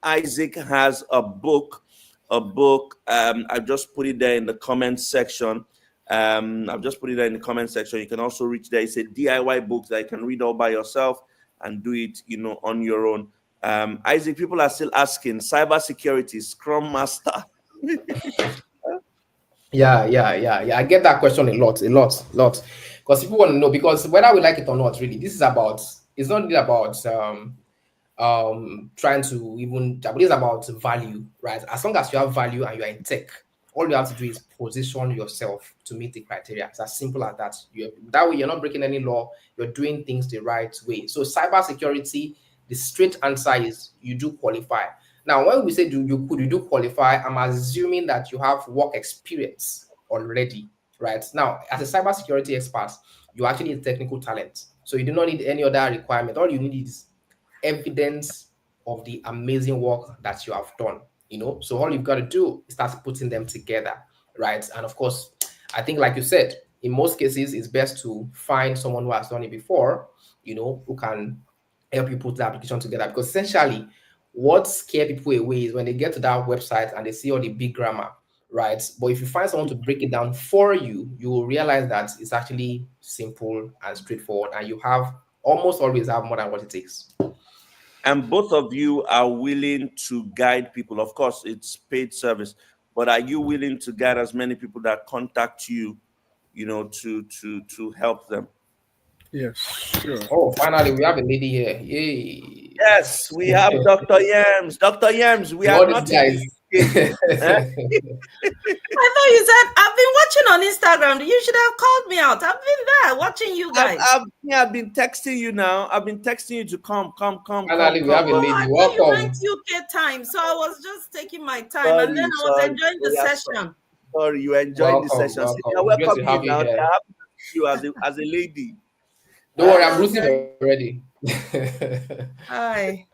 Isaac has a book. I've just put it there in the comment section. I've just put it there in the comment section. You can also reach there. It's a DIY book that you can read all by yourself and do it, on your own. Isaac, people are still asking, cybersecurity, Scrum Master. Yeah. I get that question a lot. Because people want to know, because whether we like it or not, really, it's not really about trying to even, I believe it's about value, right? As long as you have value and you're in tech, all you have to do is position yourself to meet the criteria. It's as simple as that. That way, you're not breaking any law, you're doing things the right way. So cybersecurity, the straight answer is you do qualify. Now, when we say you do qualify, I'm assuming that you have work experience already, right? Now, as a cybersecurity expert, you actually need technical talent. So you do not need any other requirement. All you need is evidence of the amazing work that you have done. So all you've got to do is start putting them together, right? And of course, I think, like you said, in most cases, it's best to find someone who has done it before, who can help you put the application together. Because essentially, what scares people away is when they get to that website and they see all the big grammar, right? But if you find someone to break it down for you, you will realize that it's actually simple and straightforward, and you almost always have more than what it takes. And both of you are willing to guide people. Of course, it's paid service, but are you willing to guide as many people that contact you, to help them? Yes, sure. Oh, finally, we have a lady here. Yay. Yes, we have Dr. Yams. Dr. Yams, we are All not these guys. in the UK. I thought you said I've been watching on Instagram. You should have called me out. I've been there watching you guys. I've been texting you now. I've been texting you to come. Finally, we have a lady. I thought Welcome. you meant UK time, so I was just taking my time, and then I was enjoying the session. Sorry, you enjoying the session. Welcome. Welcome Great to have you now. you here. They're happy to see you as a lady. Don't worry, I'm rooting already. Hi.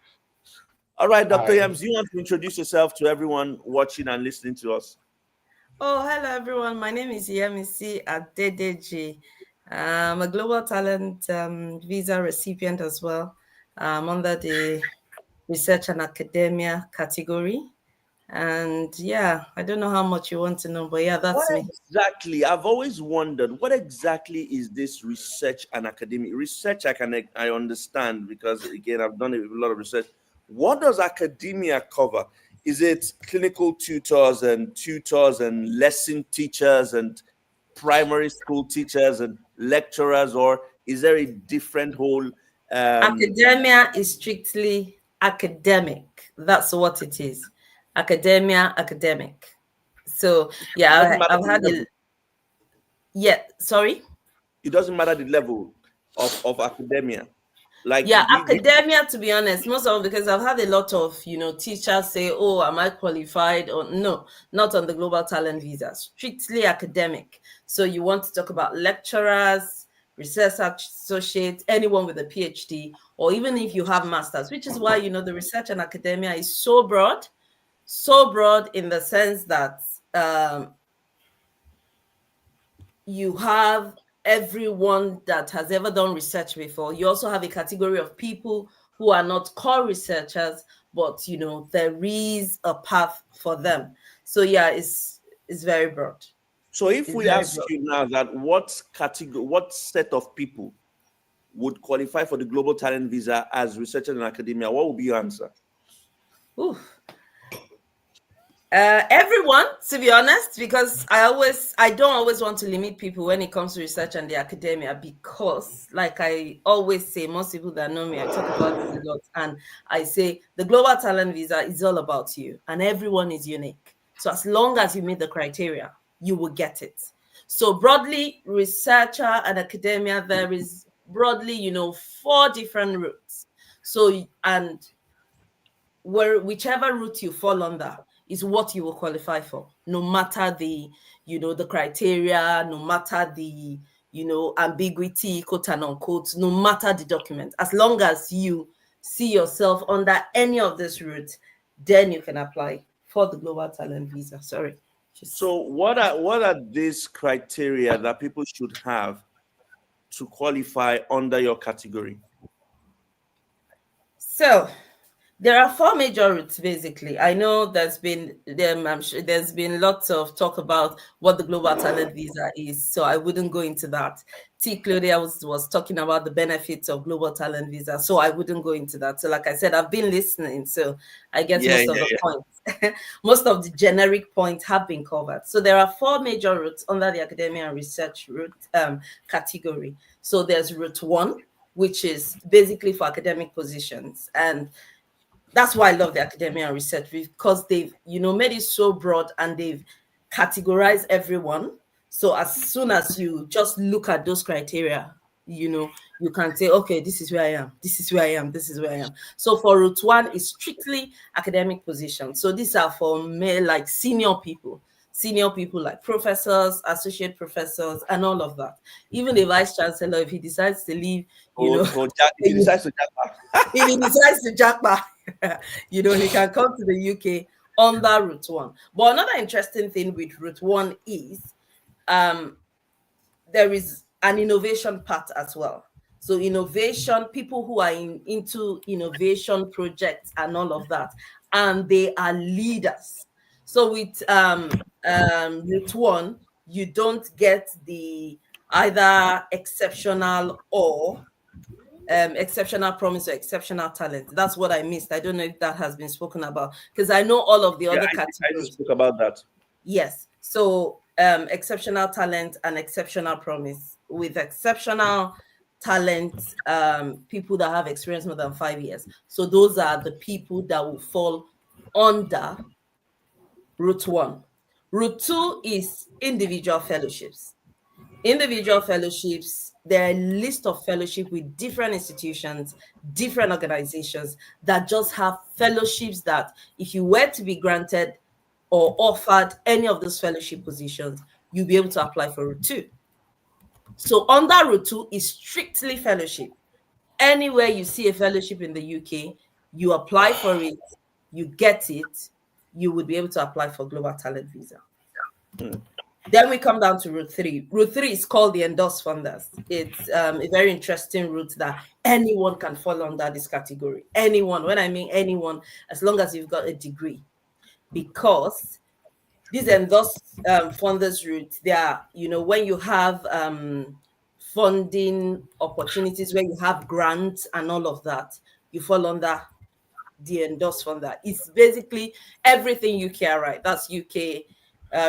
All right, Dr. Hi. Yams, you want to introduce yourself to everyone watching and listening to us? Oh, hello everyone. My name is Yemisi Adedeji. I'm a global talent visa recipient as well. under the research and academia category. And yeah, I don't know how much you want to know, but yeah, that's What me. exactly? I've always wondered what exactly is this research and academic research. I understand because again I've done a lot of research. What does academia cover? Is it clinical tutors and lesson teachers and primary school teachers and lecturers, or is there a different whole? Academia is strictly academic. That's what it is. Academia, academic. So It doesn't yeah, matter I've the had level. a yeah. Sorry. It doesn't matter the level of academia. Like Yeah, we academia, to be honest, most of because I've had a lot of teachers say, "Oh, am I qualified?" Or no, not on the global talent visa. Strictly academic. So you want to talk about lecturers, research associates, anyone with a PhD, or even if you have masters, which is why the research and academia is so broad in the sense that you have everyone that has ever done research before. You also have a category of people who are not core researchers, but there is a path for them. So yeah, it's very broad. So if It's we very ask broad. you now that what category, what set of people would qualify for the global talent visa as researchers in academia, what would be your answer? Ooh. Everyone, to be honest, because I don't always want to limit people when it comes to research and the academia, because like I always say, most people that know me, I talk about this a lot, and I say the global talent visa is all about you, and everyone is unique. So as long as you meet the criteria, you will get it. So broadly, researcher and academia, there is broadly, 4 different routes. So and whichever route you fall under is what you will qualify for, no matter the criteria, no matter the ambiguity, quote and unquote, no matter the document. As long as you see yourself under any of this route, then you can apply for the global talent visa. Sorry. So what are these criteria that people should have to qualify under your category? So there are 4 major routes, basically. I know I'm sure there's been lots of talk about what the global talent visa is, so I wouldn't go into that. T. Claudia was talking about the benefits of global talent visa, so I wouldn't go into that. So, like I said, I've been listening, so I guess Yeah, most of yeah, the yeah. points, most of the generic points have been covered. So there are 4 major routes under the academia and research route category. So there's route 1, which is basically for academic positions, and that's why I love the academia and research, because they've made it so broad and they've categorized everyone. So as soon as you just look at those criteria, you can say, okay, this is where I am, this is where I am, this is where I am. So for route 1 is strictly academic positions. So these are for like senior people like professors, associate professors, and all of that. Even the vice chancellor, if he decides to leave, If he decides to if he decides to jackpot, he can come to the UK under Route 1. But another interesting thing with Route 1 is there is an innovation part as well. So innovation, people who are into innovation projects and all of that, and they are leaders. So with Route 1, you don't get the either exceptional or exceptional promise or exceptional talent. That's what I missed. I don't know if that has been spoken about, because I know all of the yeah, other I just categories. spoke about that. Yes. So exceptional talent and exceptional promise. With exceptional talent, people that have experience more than 5 years. So those are the people that will fall under Route 1. Route 2 is individual fellowships. Individual fellowships, there are a list of fellowship with different institutions, different organizations that just have fellowships that if you were to be granted or offered any of those fellowship positions, you'll be able to apply for Route 2. So under Route 2 is strictly fellowship. Anywhere you see a fellowship in the UK, you apply for it, you get it, you would be able to apply for global talent visa. Then we come down to route 3. Route 3 is called the endorsed funders. It's a very interesting route that anyone can fall under this category. Anyone, when I mean anyone, as long as you've got a degree. Because these endorsed funders route, they are, when you have funding opportunities, where you have grants and all of that, you fall under the endorsed funder. It's basically everything UKRI. That's UK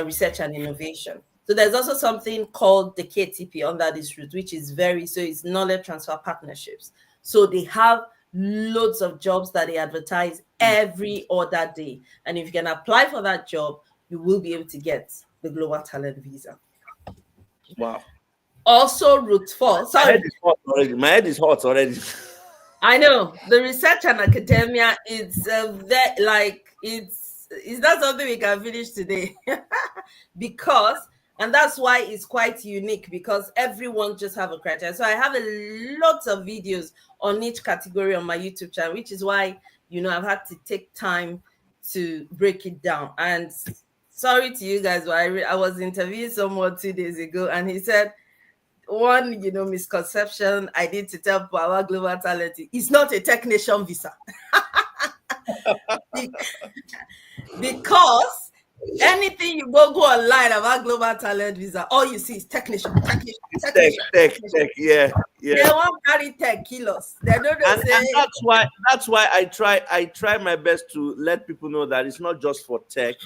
Research and Innovation. So there's also something called the KTP under this route, which is it's knowledge transfer partnerships. So they have loads of jobs that they advertise every other day. And if you can apply for that job, you will be able to get the Global Talent Visa. Wow. Also, route 4. Sorry. My head is hot already. I know the research and academia. It's it's not something we can finish today and that's why it's quite unique, because everyone just have a criteria. So I have a lot of videos on each category on my YouTube channel, which is why I've had to take time to break it down. And sorry to you guys, but I was interviewing someone 2 days ago, and he said, one misconception I need to tell our global talent, it's not a technician visa. Because anything you go online about global talent visa, all you see is technician. Tech, yeah. They won't carry tech kilos. They don't And say. that's why I try my best to let people know that it's not just for tech.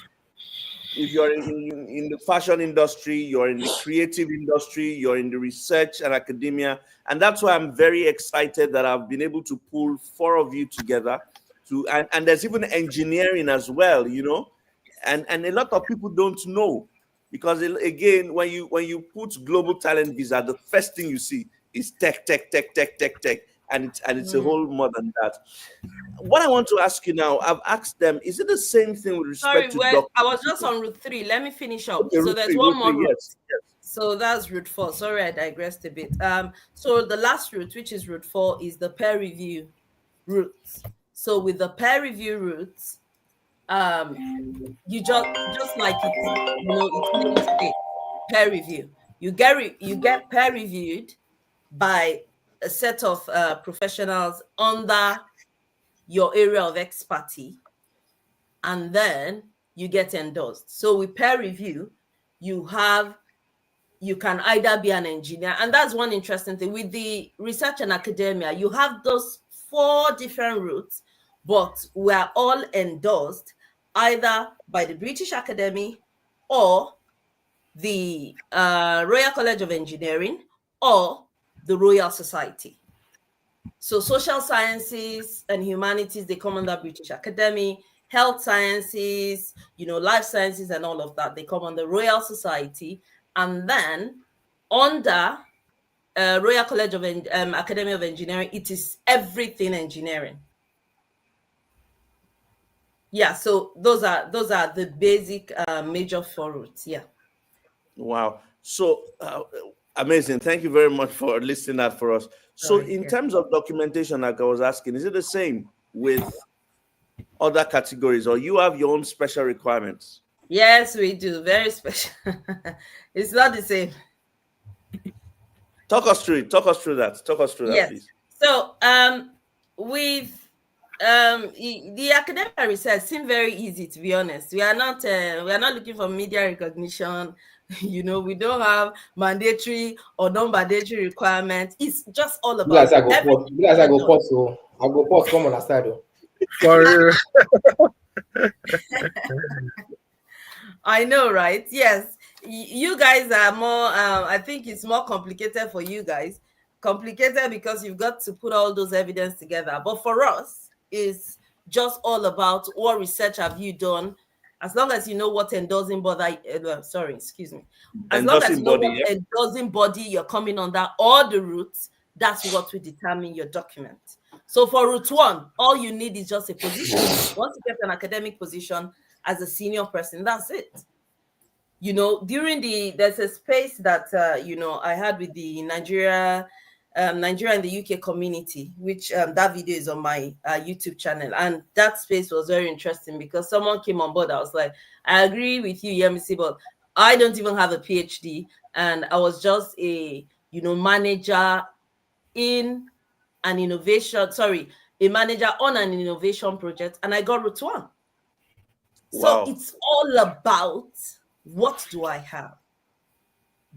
If you're in the fashion industry, you're in the creative industry, you're in the research and academia. And that's why I'm very excited that I've been able to pull 4 of you together. And there's even engineering as well, and a lot of people don't know, because again, when you put global talent visa, the first thing you see is tech, and it's a whole more than that. What I want to ask you now, I've asked them, is it the same thing with respect to I was just on route 3. Let me finish up. Okay, so there's one more route. Yes. So that's route 4. Sorry, I digressed a bit. So the last route, which is route 4, is the peer review route. So with the peer review route, you just like it's peer review. You get peer reviewed by a set of professionals under your area of expertise, and then you get endorsed. So with peer review, you can either be an engineer, and that's one interesting thing. With the research and academia, you have those 4 different routes, but we're all endorsed either by the British Academy or the Royal College of Engineering or the Royal Society. So social sciences and humanities, they come under British Academy. Health sciences, life sciences and all of that, they come under Royal Society. And then under Royal College of Academy of Engineering, it is everything engineering. Yeah, so those are the basic major 4 routes. Yeah. Wow. So amazing. Thank you very much for listing that for us. So in terms of documentation, like I was asking, is it the same with other categories, or you have your own special requirements? Yes, we do. Very special. It's not the same. Talk us through it. Talk us through that, please. So with the academic research seems very easy, to be honest. We are not looking for media recognition. We don't have mandatory or non-mandatory requirements. It's just all about. I go pause. Come on, aside. Sorry. I know, right? Yes, you guys are more. I think it's more complicated for you guys. Complicated because you've got to put all those evidence together. But for us, it's just all about what research have you done. As long as you know what endorsing body, as long as you know what endorsing body you're coming under, all the routes, that's what will determine your document. So for route 1, all you need is just a position. Once you get an academic position as a senior person, that's it. There's a space that I had with the Nigeria and the UK community, which that video is on my YouTube channel, and that space was very interesting because someone came on board. I was like, I agree with you, Yemisi, but I don't even have a PhD, and I was just a manager in an innovation. Sorry, a manager on an innovation project, and I got route one. So Wow. it's all about, what do I have?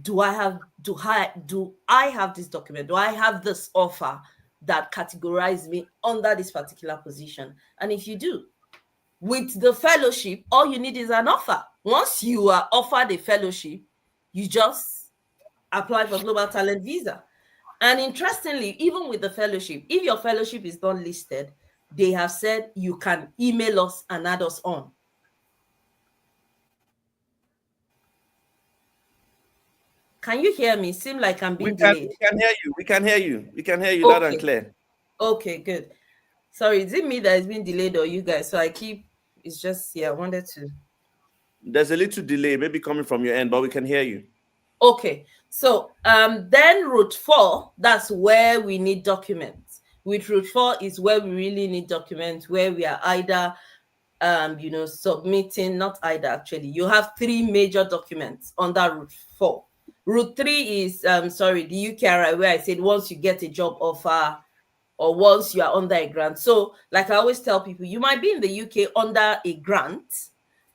Do I have this document? Do I have this offer that categorizes me under this particular position? And if you do, with the fellowship, all you need is an offer. Once you are offered a fellowship, you just apply for Global Talent Visa. And interestingly, even with the fellowship, if your fellowship is not listed, they have said you can email us and add us on. Can you hear me? Seem like I'm being delayed. We can hear you. We can hear you. We can hear you loud and clear. Okay, good. Sorry, is it me that is being delayed or you guys? So it's just, I wanted to. There's a little delay, maybe coming from your end, but we can hear you. Okay, so then route 4, that's where we need documents. With route 4 is where we really need documents, where we are either submitting, not either actually. You have 3 major documents under route 4. Route 3 is the UKRI, where I said once you get a job offer or once you are under a grant. So like I always tell people, you might be in the UK under a grant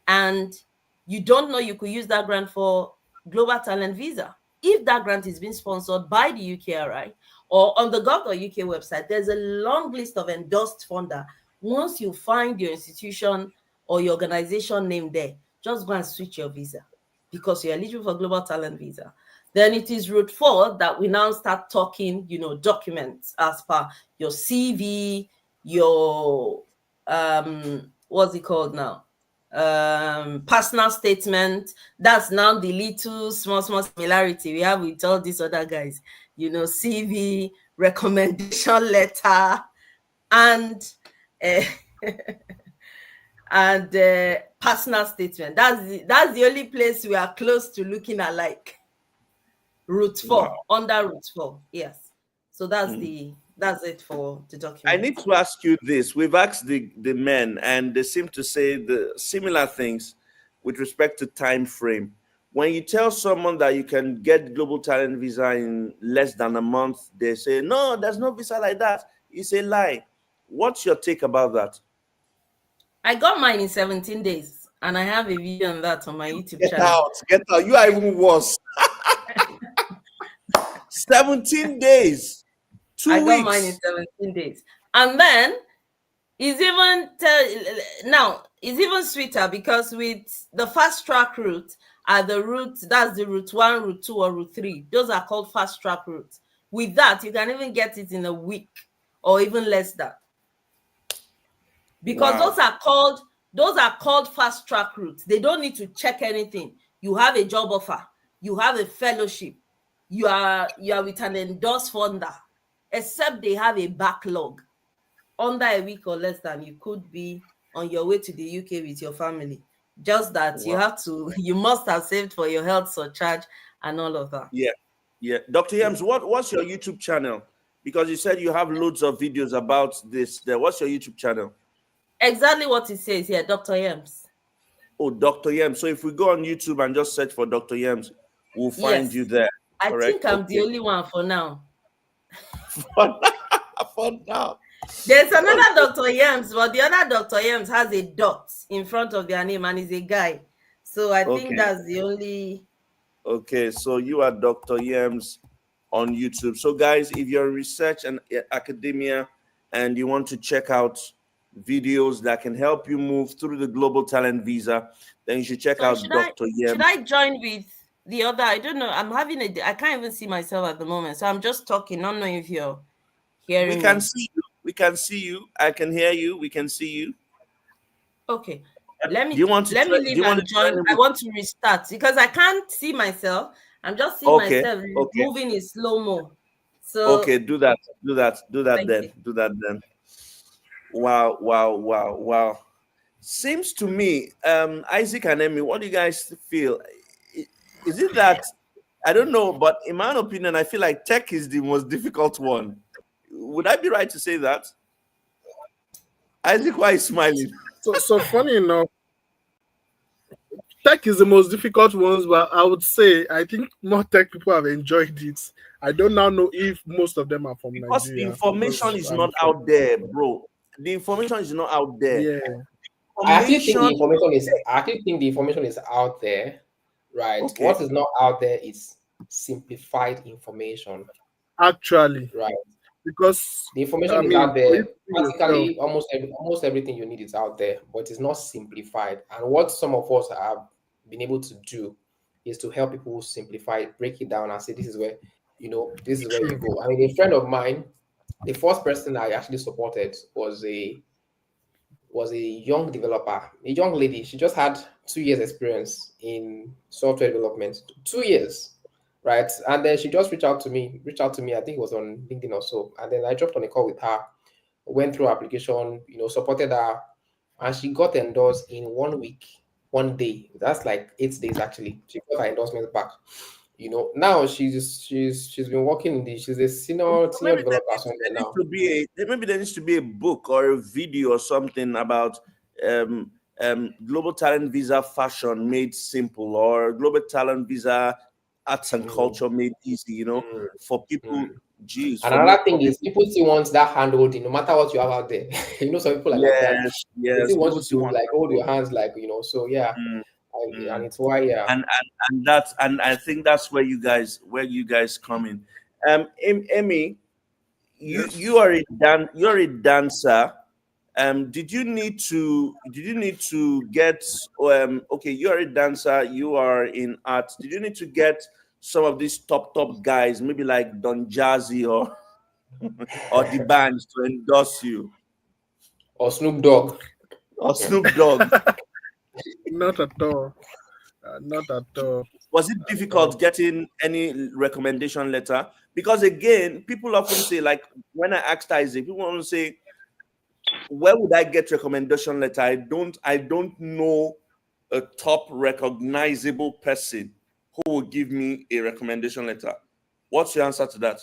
and you don't know you could use that grant for Global Talent Visa. If that grant is being sponsored by the UKRI or on the gov.uk website, there's a long list of endorsed funder. Once you find your institution or your organization name there, just go and switch your visa because you're eligible for Global Talent Visa. Then it is route 4 that we now start talking, documents as per your CV, your, what's it called now? Personal statement. That's now the little small similarity we have with all these other guys. CV, recommendation letter, and personal statement. That's the only place we are close to looking alike. Route 4, wow. Under route 4, yes. So that's it for the document. I need to ask you this. We've asked the men, and they seem to say the similar things with respect to time frame. When you tell someone that you can get Global Talent Visa in less than a month, they say, no, there's no visa like that. It's a lie. What's your take about that? I got mine in 17 days, and I have a video on that on my YouTube channel. Get out. You are even worse. 17 days. 2 weeks. I got mine in 17 days. And then it's even sweeter because with the fast track route are the routes, that's the route 1, route 2, or route 3. Those are called fast track routes. With that, you can even get it in a week or even less than. Because those are called fast track routes. They don't need to check anything. You have a job offer, you have a fellowship, you are with an endorsed funder, except they have a backlog. Under a week or less than, you could be on your way to the UK with your family. Just that you must have saved for your health surcharge and all of that. Yeah. Dr. Yams, what's your YouTube channel? Because you said you have loads of videos about this. What's your YouTube channel? Exactly what it says here, Dr. Yams. Oh, Dr. Yams. So if we go on YouTube and just search for Dr. Yams, we'll find you there. I think I'm the only one for now. For now. There's another Dr. Yams, but the other Dr. Yams has a dot in front of their name and is a guy. So I think that's the only. Okay, so you are Dr. Yams on YouTube. So guys, if you're in research and academia and you want to check out videos that can help you move through the Global Talent Visa, then you should check out Dr. Yams. Should I join with the other? I don't know. I can't even see myself at the moment. So I'm just talking. I don't know if you're hearing me. We can see you. We can see you. I can hear you. We can see you. Okay. Let me leave and join. I want to restart because I can't see myself. I'm just seeing myself moving in slow-mo. So do that then. Wow. Seems to me, Isaac and Emmy, what do you guys feel? Is it that, I don't know, but in my opinion, I feel like tech is the most difficult one. Would I be right to say that? Isaac, why is smiling? So funny enough, Tech is the most difficult ones, but I would say I think more tech people have enjoyed it. I don't now know if most of them are from Because the Nigeria information because is I'm not from out there, bro. The information is not out there. yeah. I actually think the Information, information is. I actually think the information is out there, right? okay. What is not out there is simplified information, Actually, right? because The information I is out mean, for you there. to see yourself, Practically, almost everything you need is out there, but it's not simplified. And what some of us have been able to do is to help people simplify it, break it down, and say this is where this is where you true. go. I mean, a friend of mine, the first person I actually supported was a young developer, a young lady. She just had 2 years experience in software development, 2 years, right? And then she just reached out to me. I think it was on LinkedIn or so. And then I dropped on a call with her, went through her application, supported her, and she got endorsed in 1 week, 1 day. That's like 8 days actually. She got her endorsement back. Now she's been working in she's a senior Maybe developer somewhere now. maybe there needs to be a book or a video or something about um, global talent visa fashion made simple, or global talent visa arts and Mm, culture made easy. mm, For mm. people, geez, And for me, another thing is people still want that hand holding, no matter what you have out there. Some people are like that. yes, They yes, still want people you still to want like that. hold your hands, like So yeah, Mm, and mm. it's why And I think that's where you guys come in. Emmy, you Yes. are you're a dancer. Did you need to get okay, you are a dancer, you are in art. Did you need to get some of these top guys, maybe like Don Jazzy or the bands to endorse you, or Snoop Dogg. or Snoop Dogg? Not at all. Not at all. Was it At all. difficult getting any recommendation letter? Because again, people often say, like when I asked Isaac, people want to say, where would I get recommendation letter? I don't know a top recognizable person who will give me a recommendation letter. What's your answer to that?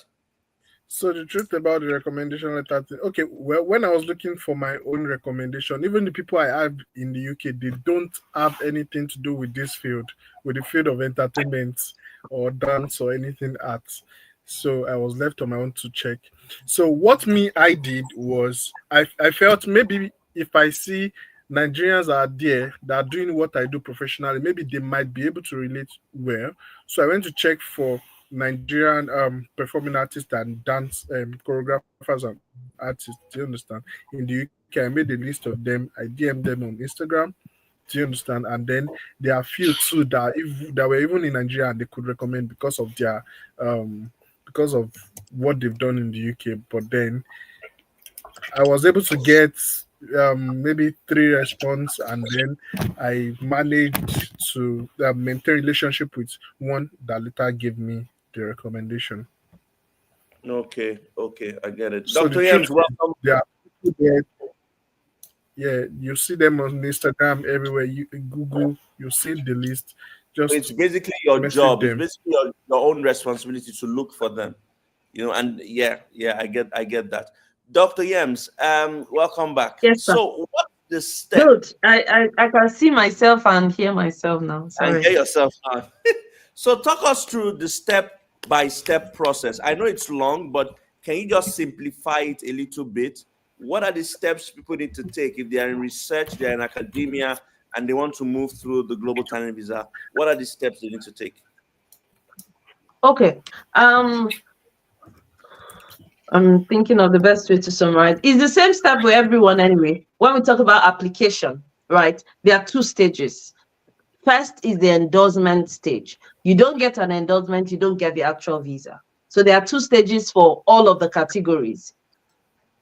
So the truth about the recommendation letter thing, okay, well, when I was looking for my own recommendation, even the people I have in the UK, they don't have anything to do with this field, with the field of entertainment or dance or anything art. So I was left on my own to check. So what I did was I felt maybe if I see Nigerians are there that are doing what I do professionally, maybe they might be able to relate well. So I went to check for Nigerian performing artists and dance choreographers and artists. Do you understand? In the UK, I made a list of them. I DM'd them on Instagram. Do you understand? And then there are few too that were even in Nigeria and they could recommend because of what they've done in the UK. But then I was able to get maybe 3 response, and then I managed to maintain relationship with one that later gave me the recommendation. Okay, I get it. So the Dr. truth Yams, is, welcome. there are people there. Yeah, you see them on Instagram everywhere. You Google, you see the list. It's Just basically your message job. It's them. basically your own responsibility to look for them. And yeah, I get that. Dr. Yams, welcome back. Yes, sir. So what's the step? Good. I can see myself and hear myself now. And Sorry. get yourself on. So talk us through the step-by-step process. I know it's long, but can you just simplify it a little bit? What are the steps people need to take if they are in research, they're in academia, and they want to move through the global talent visa? What are the steps they need to take? Okay. I'm thinking of the best way to summarize. It's the same step with everyone anyway. When we talk about application, right? There are 2 stages. First is the endorsement stage. You don't get an endorsement, you don't get the actual visa. So there are 2 stages for all of the categories.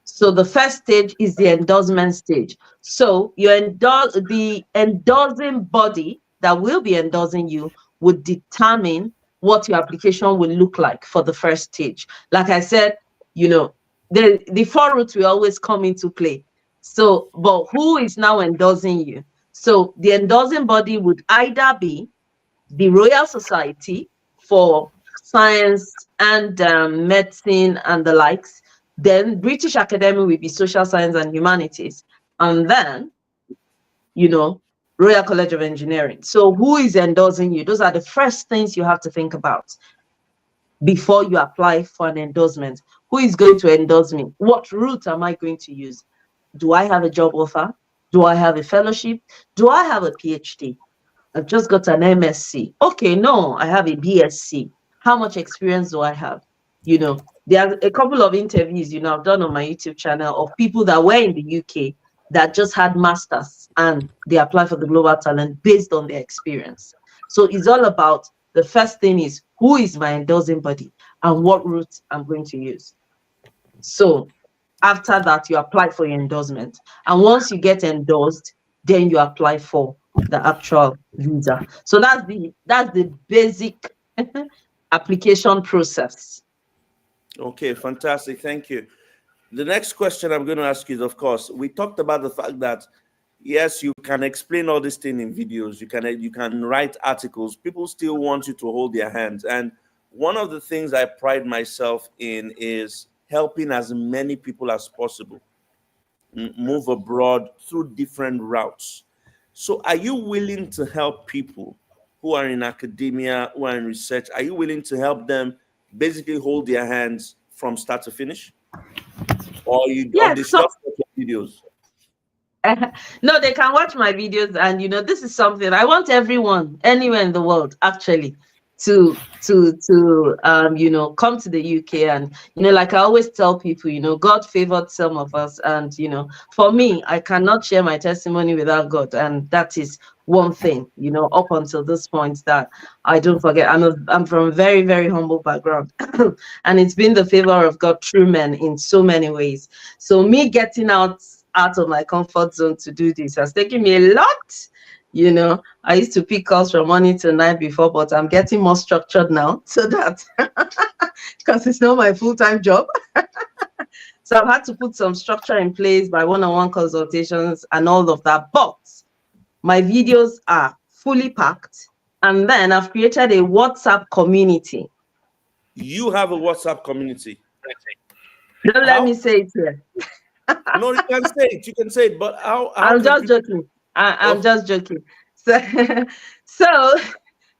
So the first stage is the endorsement stage. So the endorsing body that will be endorsing you would determine what your application will look like for the first stage. Like I said, the 4 routes will always come into play. So, but who is now endorsing you? So the endorsing body would either be the Royal Society for Science and Medicine and the likes. Then British Academy will be Social Science and Humanities. And then, Royal College of Engineering. So who is endorsing you? Those are the first things you have to think about before you apply for an endorsement. Who is going to endorse me? What route am I going to use? Do I have a job offer? Do I have a fellowship? Do I have a PhD? I've just got an MSc. Okay, no, I have a BSc. How much experience do I have? You know, there are a couple of interviews, you know, I've done on my YouTube channel of people that were in the UK that just had masters and they apply for the global talent based on their experience. So it's all about, the first thing is, who is my endorsing body and what route I'm going to use. So after that, you apply for your endorsement. And once you get endorsed, then you apply for the actual visa. So that's the basic application process. Okay, fantastic. Thank you. The next question I'm going to ask you is, of course, we talked about the fact that yes, you can explain all these things in videos. You can write articles. People still want you to hold their hands. And one of the things I pride myself in is helping as many people as possible move abroad through different routes. So are you willing to help people who are in academia, who are in research? Are you willing to help them basically hold their hands from start to finish? Or you Yes, just watch videos? No, they can watch my videos, and you know, this is something I want everyone anywhere in the world actually to you know, come to the UK. And you know, like I always tell people, you know, God favored some of us, and you know, for me, I cannot share my testimony without God, and that is one thing, you know, up until this point that I don't forget. I'm from a very, very humble background and it's been the favor of God through men in so many ways. So me getting out of my comfort zone to do this has taken me a lot. You know, I used to pick calls from morning to night before, but I'm getting more structured now, so that because it's not my full-time job. So I've had to put some structure in place by one-on-one consultations and all of that. But my videos are fully packed, and then I've created a WhatsApp community. You have a WhatsApp community? Don't let me say it here. No, you can say it. You can say it. But how I'm just joking. I'm just joking. So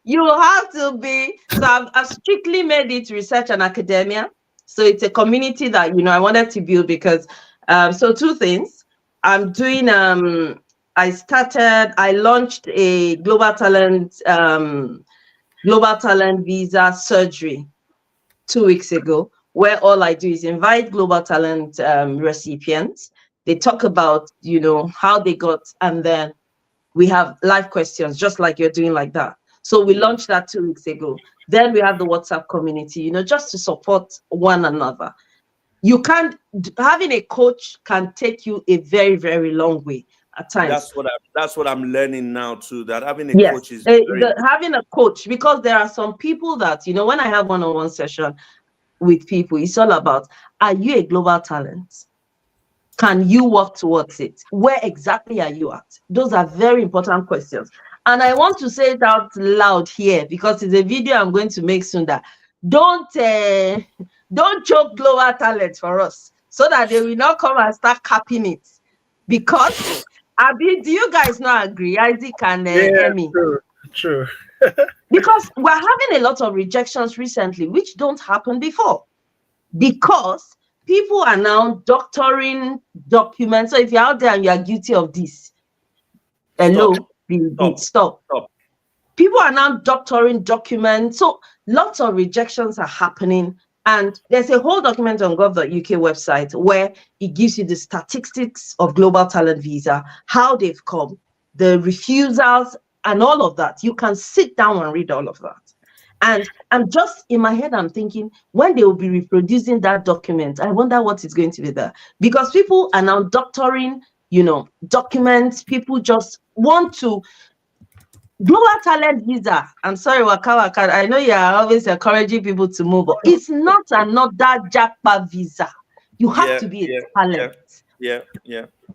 you have to be. So I've strictly made it research and academia. So it's a community that, you know, I wanted to build because so two things. I'm doing I launched a global talent visa surgery 2 weeks ago, where all I do is invite global talent recipients. They talk about, you know, how they got, and then we have live questions, just like you're doing like that. So we launched that 2 weeks ago. Then we have the WhatsApp community, you know, just to support one another. You can't, having a coach can take you a very, very long way at times. That's what I'm learning now too, that having a coach is having a coach, because there are some people that, you know, when I have one-on-one session with people, it's all about, are you a global talent? Can you work towards it? Where exactly are you at? Those are very important questions. And I want to say it out loud here because it's a video I'm going to make soon, that don't choke global talent for us, so that they will not come and start capping it. Because do you guys not agree, Isaac and Emmy? True. Because we're having a lot of rejections recently, which don't happen before. Because people are now doctoring documents. So if you're out there and you are guilty of this, stop. People are now doctoring documents. So lots of rejections are happening. And there's a whole document on gov.uk website where it gives you the statistics of global talent visa, how they've come, the refusals, and all of that. You can sit down and read all of that. And I'm just in my head, I'm thinking, when they will be reproducing that document, I wonder what is going to be there. Because people are now doctoring, you know, documents. People just want to. Global talent visa. I'm sorry, Waka. I know you are always encouraging people to move, but it's not another Jackpot visa. You have to be a talent. Yeah.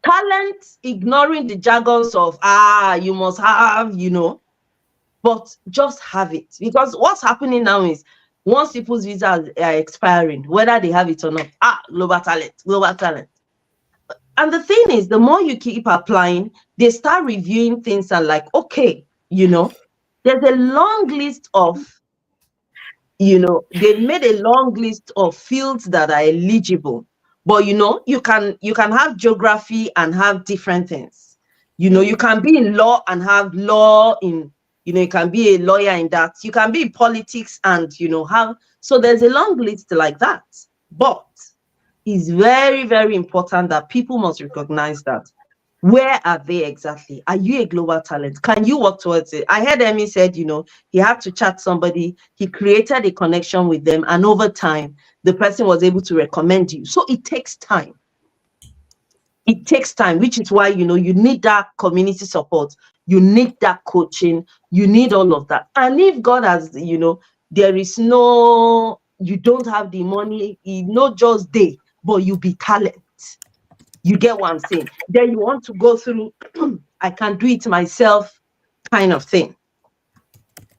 Talent, ignoring the jargons of you must have, you know, but just have it. Because what's happening now is, once people's visas are expiring, whether they have it or not, global talent. And the thing is, the more you keep applying, they start reviewing things and like, okay, there's a long list of, they've made a long list of fields that are eligible. But you can have geography and have different things. You can be in law and have law in, you can be a lawyer in that. You can be in politics and have, so there's a long list like that. But it's very, very important that people must recognize that. Where are they exactly? Are you a global talent? Can you work towards it? I heard Emmy said, he had to chat somebody, he created a connection with them, and over time, the person was able to recommend you. So it takes time. It takes time, which is why, you need that community support. You need that coaching. You need all of that. And if God has, there is no, you don't have the money, not just day, but you be talent. You get what I'm saying? Then you want to go through, I can do it myself kind of thing,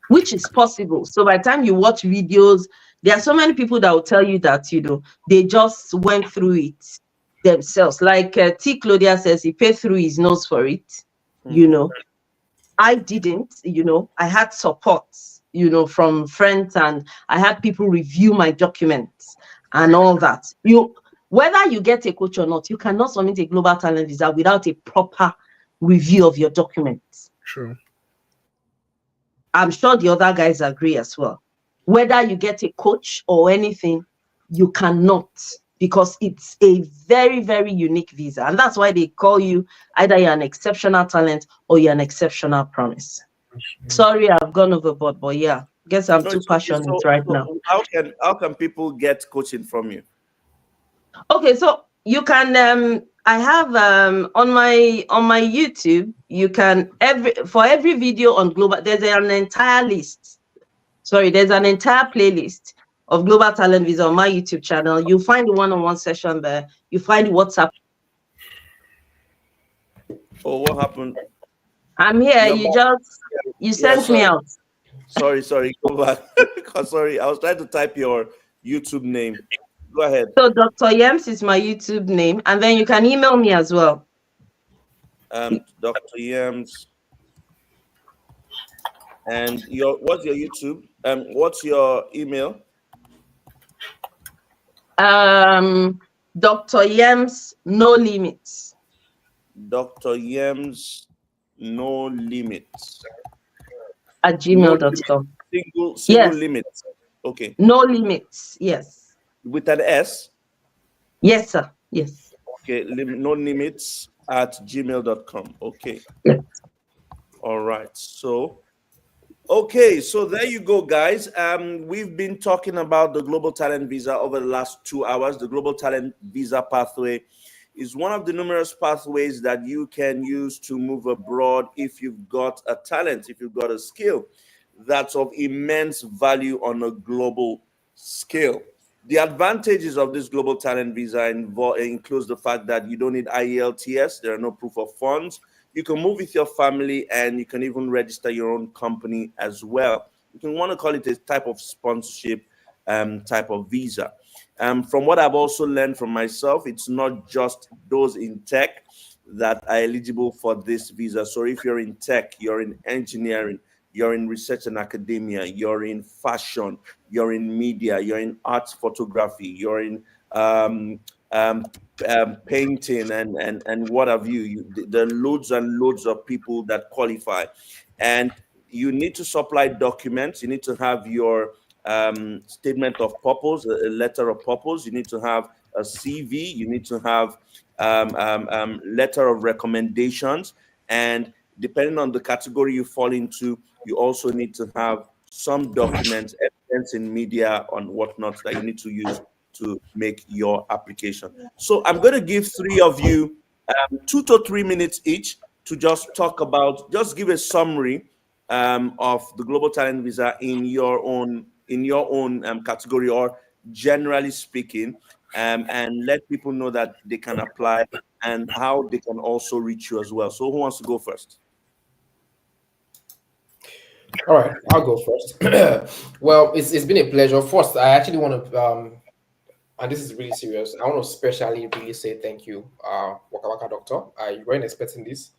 which is possible. So by the time you watch videos, there are so many people that will tell you that, they just went through it themselves. Like T. Claudia says, he paid through his nose for it. I didn't, I had support, from friends, and I had people review my documents and all that. Whether you get a coach or not, you cannot submit a global talent visa without a proper review of your documents. True. I'm sure the other guys agree as well. Whether you get a coach or anything, you cannot, because it's a very, very unique visa. And that's why they call you either you're an exceptional talent or you're an exceptional promise. Sorry, I've gone overboard, but yeah, guess I'm too passionate right now. How can people get coaching from you? Okay, so you can I have on my YouTube, you can for every video on global, there's an entire list. Sorry, there's an entire playlist of global talent visa on my YouTube channel. You find the one-on-one session there. You find WhatsApp. Oh, what happened? I'm here. You sent me out. Sorry, go back. Sorry, I was trying to type your YouTube name. Go ahead. So Dr. Yems is my YouTube name, and then you can email me as well. Dr. Yems. And what's your YouTube? What's your email? Dr. Yems No Limits. Dr. Yems No Limits. At gmail.com. Single limits. Okay. No limits. Yes. With an S? Yes, sir. Yes. Okay. No limits at gmail.com. Okay. Yes. All right. So there you go, guys. We've been talking about the Global Talent Visa over the last 2 hours. The Global Talent Visa pathway is one of the numerous pathways that you can use to move abroad if you've got a talent, if you've got a skill that's of immense value on a global scale. The advantages of this Global Talent Visa includes the fact that you don't need IELTS. There are no proof of funds. You can move with your family, and you can even register your own company as well. You can want to call it a type of sponsorship type of visa. From what I've also learned from myself, it's not just those in tech that are eligible for this visa. So if you're in tech, you're in engineering, you're in research and academia, you're in fashion, you're in media, you're in arts photography, you're in painting and what have you. There are loads and loads of people that qualify. And you need to supply documents. You need to have your statement of purpose, a letter of purpose. You need to have a CV. You need to have letter of recommendations. And depending on the category you fall into, you also need to have some documents, evidence in media on whatnot that you need to use to make your application. So I'm going to give three of you 2 to 3 minutes each to just talk about, just give a summary of the Global Talent Visa in your own category, or generally speaking, and let people know that they can apply and how they can also reach you as well. So who wants to go first? All right, I'll go first. Well, it's been a pleasure. First, I actually want to and this is really serious. I want to especially really say thank you, Waka Waka Doctor. I weren't expecting this,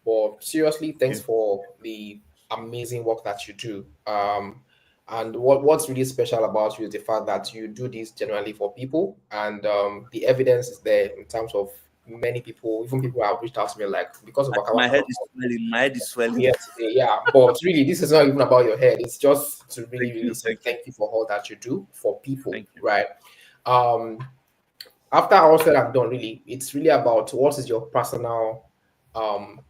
but seriously, thanks for the amazing work that you do. And what's really special about you is the fact that you do this generally for people, and the evidence is there in terms of many people, even people have reached out to me like because of Waka My Waka head Doctor. is swelling. My head is swelling. Yes, yeah, but really, this is not even about your head. It's just to really, Thank really you. say thank you for all that you do for people, Thank you. right? Um, After all said and done, really, it's really about what is your personal um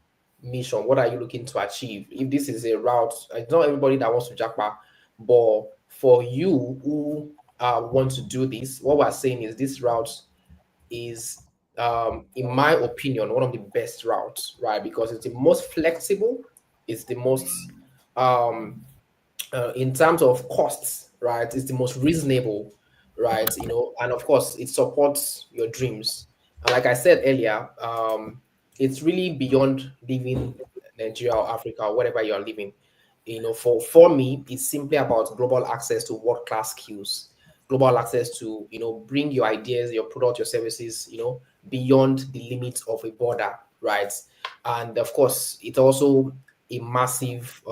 mission. What are you looking to achieve? If this is a route, it's not everybody that wants to jackpot, but for you who want to do this, what we're saying is this route is in my opinion one of the best routes, right? Because it's the most flexible, it's the most in terms of costs, right? It's the most reasonable, right? And of course, it supports your dreams. And like I said earlier, it's really beyond living Nigeria or Africa or wherever you are living. For me, it's simply about global access to world class skills, global access to bring your ideas, your product, your services, beyond the limits of a border, right? And of course, it also a massive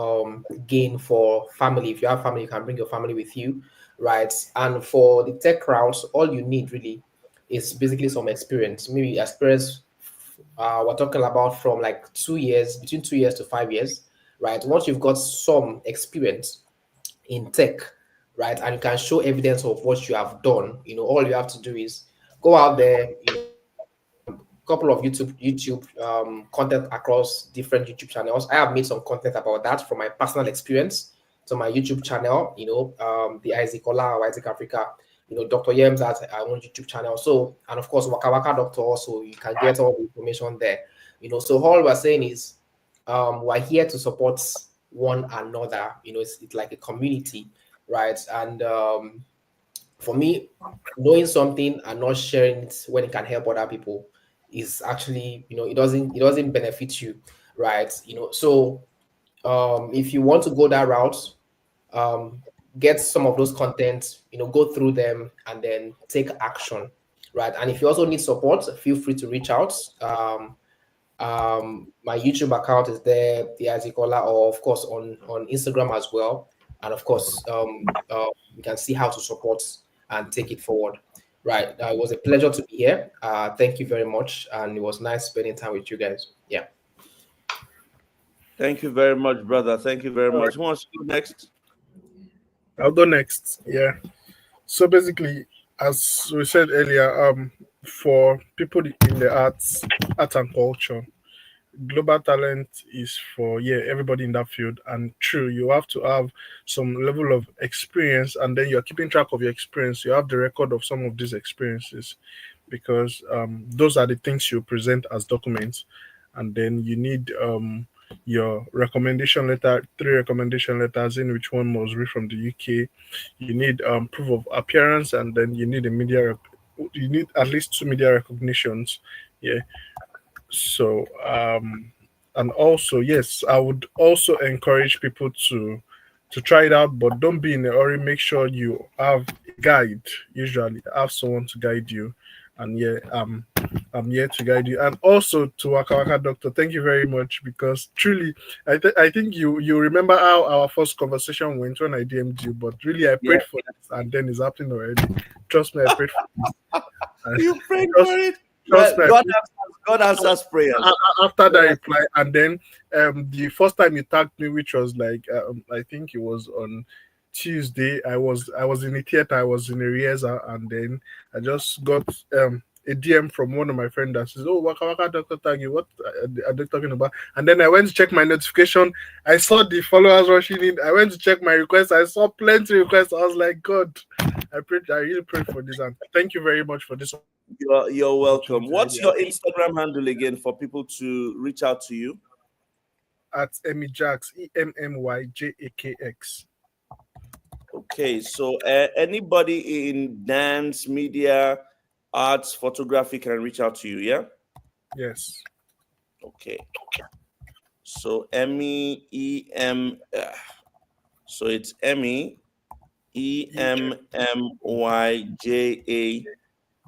gain for family. If you have family, you can bring your family with you, right? And for the tech crowds, all you need really is basically some experience. Maybe experience we're talking about from like 2 years, between 2 years to 5 years, right? Once you've got some experience in tech, right, and you can show evidence of what you have done, all you have to do is go out there, couple of YouTube content across different YouTube channels. I have made some content about that from my personal experience. So my YouTube channel, the Isaac Ola or Isaac Africa, Dr. Yems has I own YouTube channel. So, and of course Waka Waka Doctor also, you can get all the information there. So all we're saying is we're here to support one another. It's like a community, right? And for me, knowing something and not sharing it when it can help other people is actually, it doesn't benefit you, right? So if you want to go that route, um get some of those contents, go through them and then take action, right? And if you also need support, feel free to reach out. My YouTube account is there, the Azikola, or of course on Instagram as well. And of course, you can see how to support and take it forward. Right. It was a pleasure to be here. Thank you very much, and it was nice spending time with you guys. Yeah. Thank you very much, brother. Thank you very much. Who wants to go next? I'll go next. Yeah. So basically, as we said earlier, for people in the art and culture, global talent is for everybody in that field. And true, you have to have some level of experience, and then you're keeping track of your experience. You have the record of some of these experiences, because those are the things you present as documents. And then you need your recommendation letter, 3 recommendation letters, in which one must be from the UK. You need proof of appearance, and then you need you need at least 2 media recognitions. Yeah. So and also, yes, I would also encourage people to try it out, but don't be in a hurry. Make sure you have a guide. Usually have someone to guide you. And I'm here to guide you. And also to Waka Waka Doctor, thank you very much, because truly I think you remember how our first conversation went when I DM'd you, but really I prayed for this and then it's happening already. Trust me, I prayed for this. You prayed Trust, for it. trust me. God answers prayers. After that reply, and then the first time you tagged me, which was like I think it was on Tuesday, I was in the theater, I was in a rehearsal, and then I just got a DM from one of my friends that says, "Oh, Waka Waka Doctor tag you, what are they talking about?" And then I went to check my notification, I saw the followers rushing in. I went to check my requests, I saw plenty of requests. I was like, God, I really prayed for this, and thank you very much for this. You're welcome. What's your Instagram handle again for people to reach out to you? At Emmyjax, EMMYJAKX. Okay, so anybody in dance, media, arts, photography can reach out to you, yeah? Yes. Okay. So Emmy, so it's Emmy, EMMYJAKX.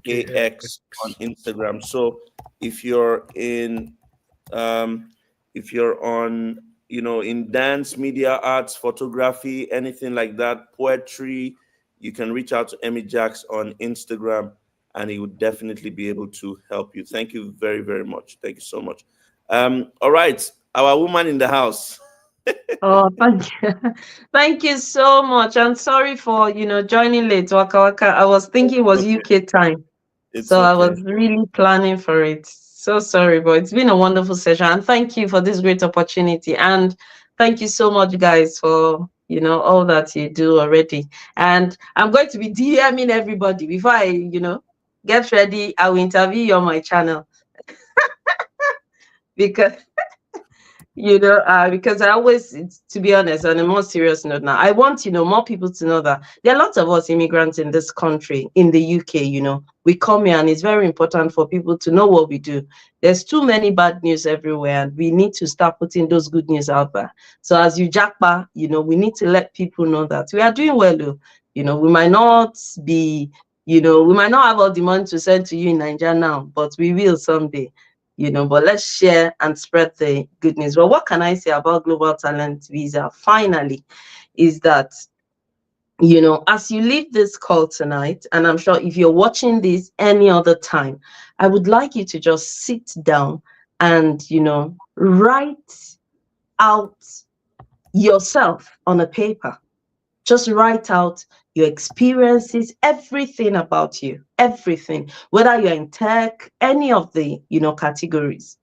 KX on Instagram. So if you're in if you're on, in dance, media, arts, photography, anything like that, poetry, you can reach out to Emmy Jacks on Instagram, and he would definitely be able to help you. Thank you very, very much. Thank you so much. All right, our woman in the house. Oh, thank you. Thank you so much. I'm sorry for, joining late, Waka Waka. I was thinking it was Okay. UK time. It's So I okay. was really planning for it. So sorry, but it's been a wonderful session. And thank you for this great opportunity. And thank you so much, guys, for, all that you do already. And I'm going to be DMing everybody before I, get ready. I will interview you on my channel because because I always, to be honest, on a more serious note now, I want, more people to know that there are lots of us immigrants in this country, in the UK, we come here and it's very important for people to know what we do. There's too many bad news everywhere and we need to start putting those good news out there. So as you jackpa, we need to let people know that we are doing well. We might not be, we might not have all the money to send to you in Nigeria now, but we will someday. But let's share and spread the good news. Well, what can I say about Global Talent Visa? Finally, is that, as you leave this call tonight, and I'm sure if you're watching this any other time, I would like you to just sit down and, write out yourself on a paper. Just write out your experiences, everything about you, everything, whether you're in tech, any of the, categories,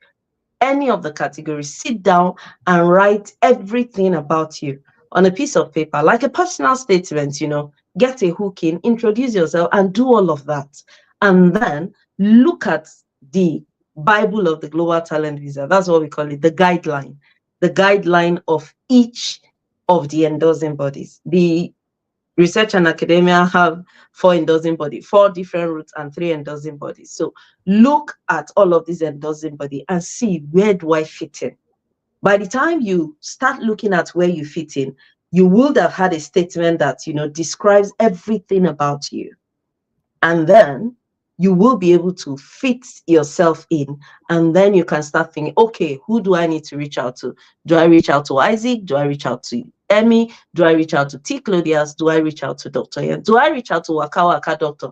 sit down and write everything about you on a piece of paper, like a personal statement, get a hook in, introduce yourself and do all of that. And then look at the Bible of the Global Talent Visa. That's what we call it, the guideline of each of the endorsing bodies. The research and academia have 4 endorsing bodies, 4 different routes and 3 endorsing bodies. So look at all of these endorsing bodies and see, where do I fit in? By the time you start looking at where you fit in, you would have had a statement that, describes everything about you. And then you will be able to fit yourself in. And then you can start thinking, okay, who do I need to reach out to? Do I reach out to Isaac? Do I reach out to Emmy? Do I reach out to T. Claudius? Do I reach out to Dr. Yen? Do I reach out to Waka Waka Doctor,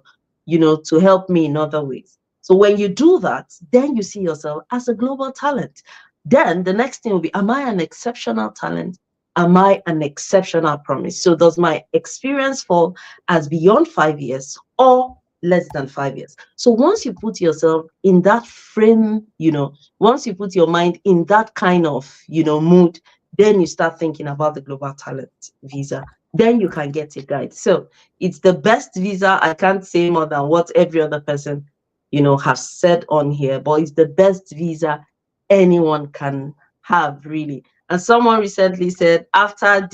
to help me in other ways? So when you do that, then you see yourself as a global talent. Then the next thing will be, am I an exceptional talent? Am I an exceptional promise? So does my experience fall as beyond 5 years or less than 5 years? So once you put yourself in that frame, once you put your mind in that kind of, mood, then you start thinking about the Global Talent Visa. Then you can get a guide. So it's the best visa. I can't say more than what every other person, has said on here, but it's the best visa anyone can have, really. And someone recently said, after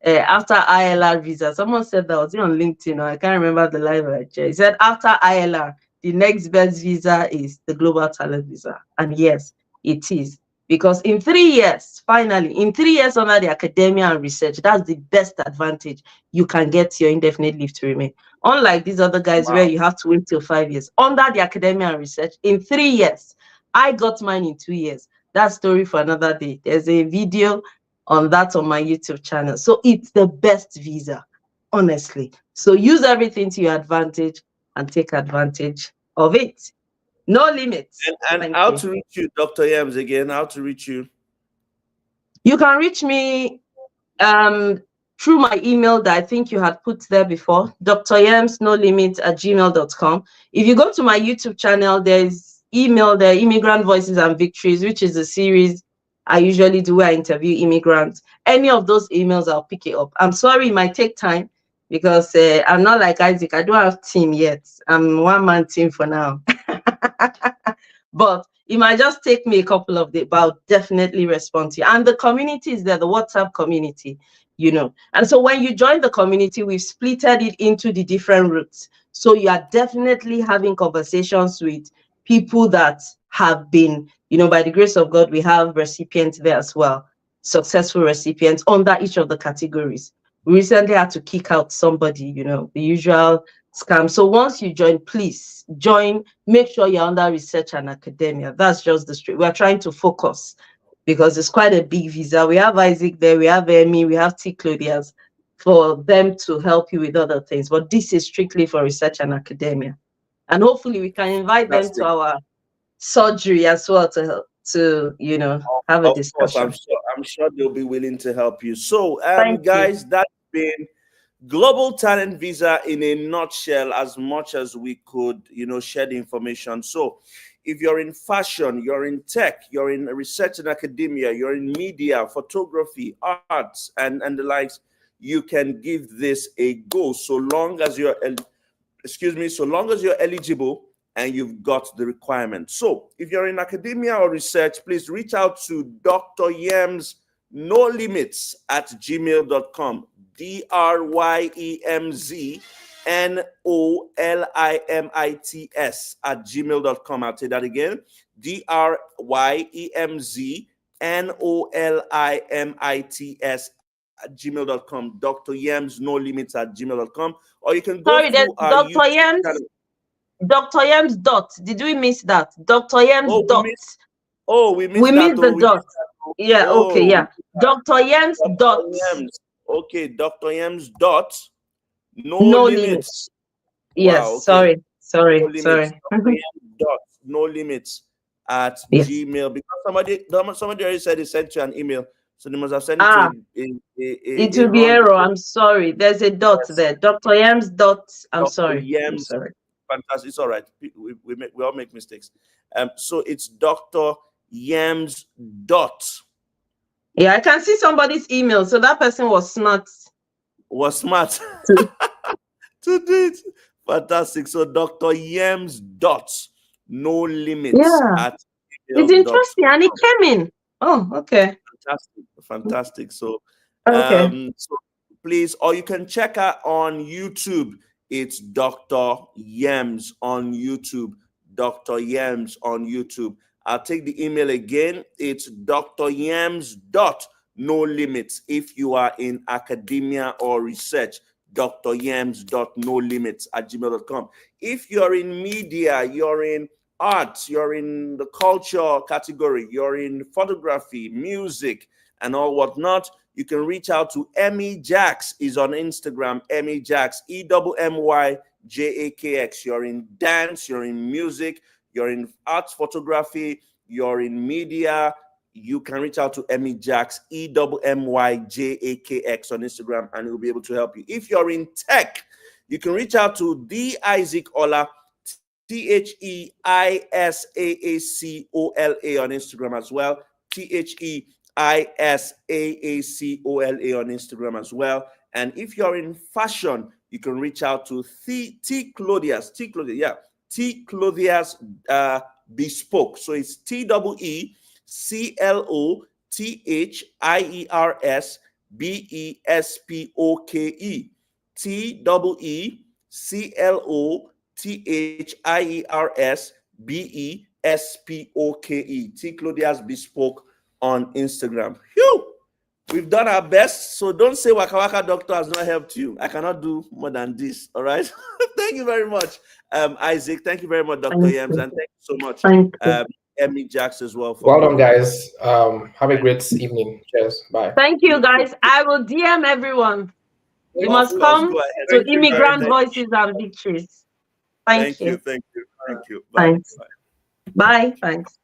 ILR visa, someone said that, was it on LinkedIn? I can't remember the live I checked. He said, after ILR, the next best visa is the Global Talent Visa. And yes, it is. Because in 3 years, finally, in 3 years under the academia and research, that's the best advantage you can get your indefinite leave to remain. Unlike these other guys where you have to wait till 5 years. Under the academia and research, in 3 years, I got mine in 2 years. That story for another day. There's a video on that on my YouTube channel. So it's the best visa, honestly. So use everything to your advantage and take advantage of it. No limits. And how to reach you, Dr. Yams, again, how to reach you? You can reach me through my email that I think you had put there before, dryamsnolimit@gmail.com. If you go to my YouTube channel, there's email there, Immigrant Voices and Victories, which is a series I usually do where I interview immigrants. Any of those emails, I'll pick it up. I'm sorry, it might take time because I'm not like Isaac. I don't have team yet. I'm one-man team for now. But it might just take me a couple of days, but I'll definitely respond to you. And the community is there, the WhatsApp community, And so when you join the community, we've splitted it into the different routes. So you are definitely having conversations with people that have been, by the grace of God, we have recipients there as well, successful recipients under each of the categories. We recently had to kick out somebody, the usual scam. So once you join, please join. Make sure you're under research and academia. That's just the street. We're trying to focus because it's quite a big visa. We have Isaac there, we have Emmy, we have T. Claudia's for them to help you with other things. But this is strictly for research and academia. And hopefully we can invite them to our surgery as well to help, to have a discussion. Course, I'm sure they'll be willing to help you. So guys, that's been Global Talent Visa in a nutshell, as much as we could, share the information. So if you're in fashion, you're in tech, you're in research and academia, you're in media, photography, arts, and the likes, you can give this a go, so long as you're eligible and you've got the requirements. So if you're in academia or research, please reach out to Dr. Yemz No Limits at gmail.com. DRYEMZ NOLIMITS at gmail.com. I'll say that again. DRYEMZ NOLIMITS at gmail.com. Dr. Yemz No Limits at gmail.com. Or you can go to our Dr. Yemz. Dr. Yemz dot. Did we miss that? Dr. Yemz dot. We missed the dot. Yeah, okay, yeah. Dr. Yemz dot. Okay, Dr. Yemz dot. No limits. Yes, wow, okay. Sorry. No limits. Dr. Yemz dot. No limits at Gmail. Because somebody already said they sent you an email. So they must have sent it to it will be error. I'm sorry. There's a dot there. Dr. Yemz dot. I'm sorry. Fantastic. It's all right. We all make mistakes. So it's Dr. Yemz dot. Yeah, I can see somebody's email. So that person was smart. To do it. Fantastic. So Dr. Yemz dot. No limits. Yeah. At it's interesting. And it came in. Oh, okay. Fantastic. So, okay. So please, or you can check out on YouTube. It's Dr. Yemz on YouTube. Dr. Yemz on YouTube. I'll take the email again. It's Dr. Yemz dot. No limits. If you are in academia or research, Dr. Yemz dot. No limits at gmail.com. If you're in media, you're in arts, you're in the culture category, you're in photography, music, and all whatnot, you can reach out to Emmy Jax. Is on Instagram, Emmy Jax, EMMYJAKX. You're in dance, you're in music, you're in arts, photography, you're in media, you can reach out to Emmy Jax, EMMYJAKX on Instagram, and he'll be able to help you. If you're in tech, you can reach out to the Isaac Ola, THEISAACOLA on Instagram as well. THEISAACOLA on Instagram as well. And if you're in fashion, you can reach out to T. Claudia's Bespoke. So it's TEECLOTHIERS BESPOKE. TEECLOTHIERS BESPOKE. T. Claudia's Bespoke on Instagram. Phew! We've done our best, so don't say Waka Waka Doctor has not helped you. I cannot do more than this, all right? Thank you very much, Isaac. Thank you very much, Dr. Yemz, and thank you so much, Emmy Jax as well. Well done, guys. Have a great evening. Cheers. Bye. Thank you, guys. I will DM everyone. You must come to Immigrant Voices and Victories. Thank you. Thank you. Bye. Thanks.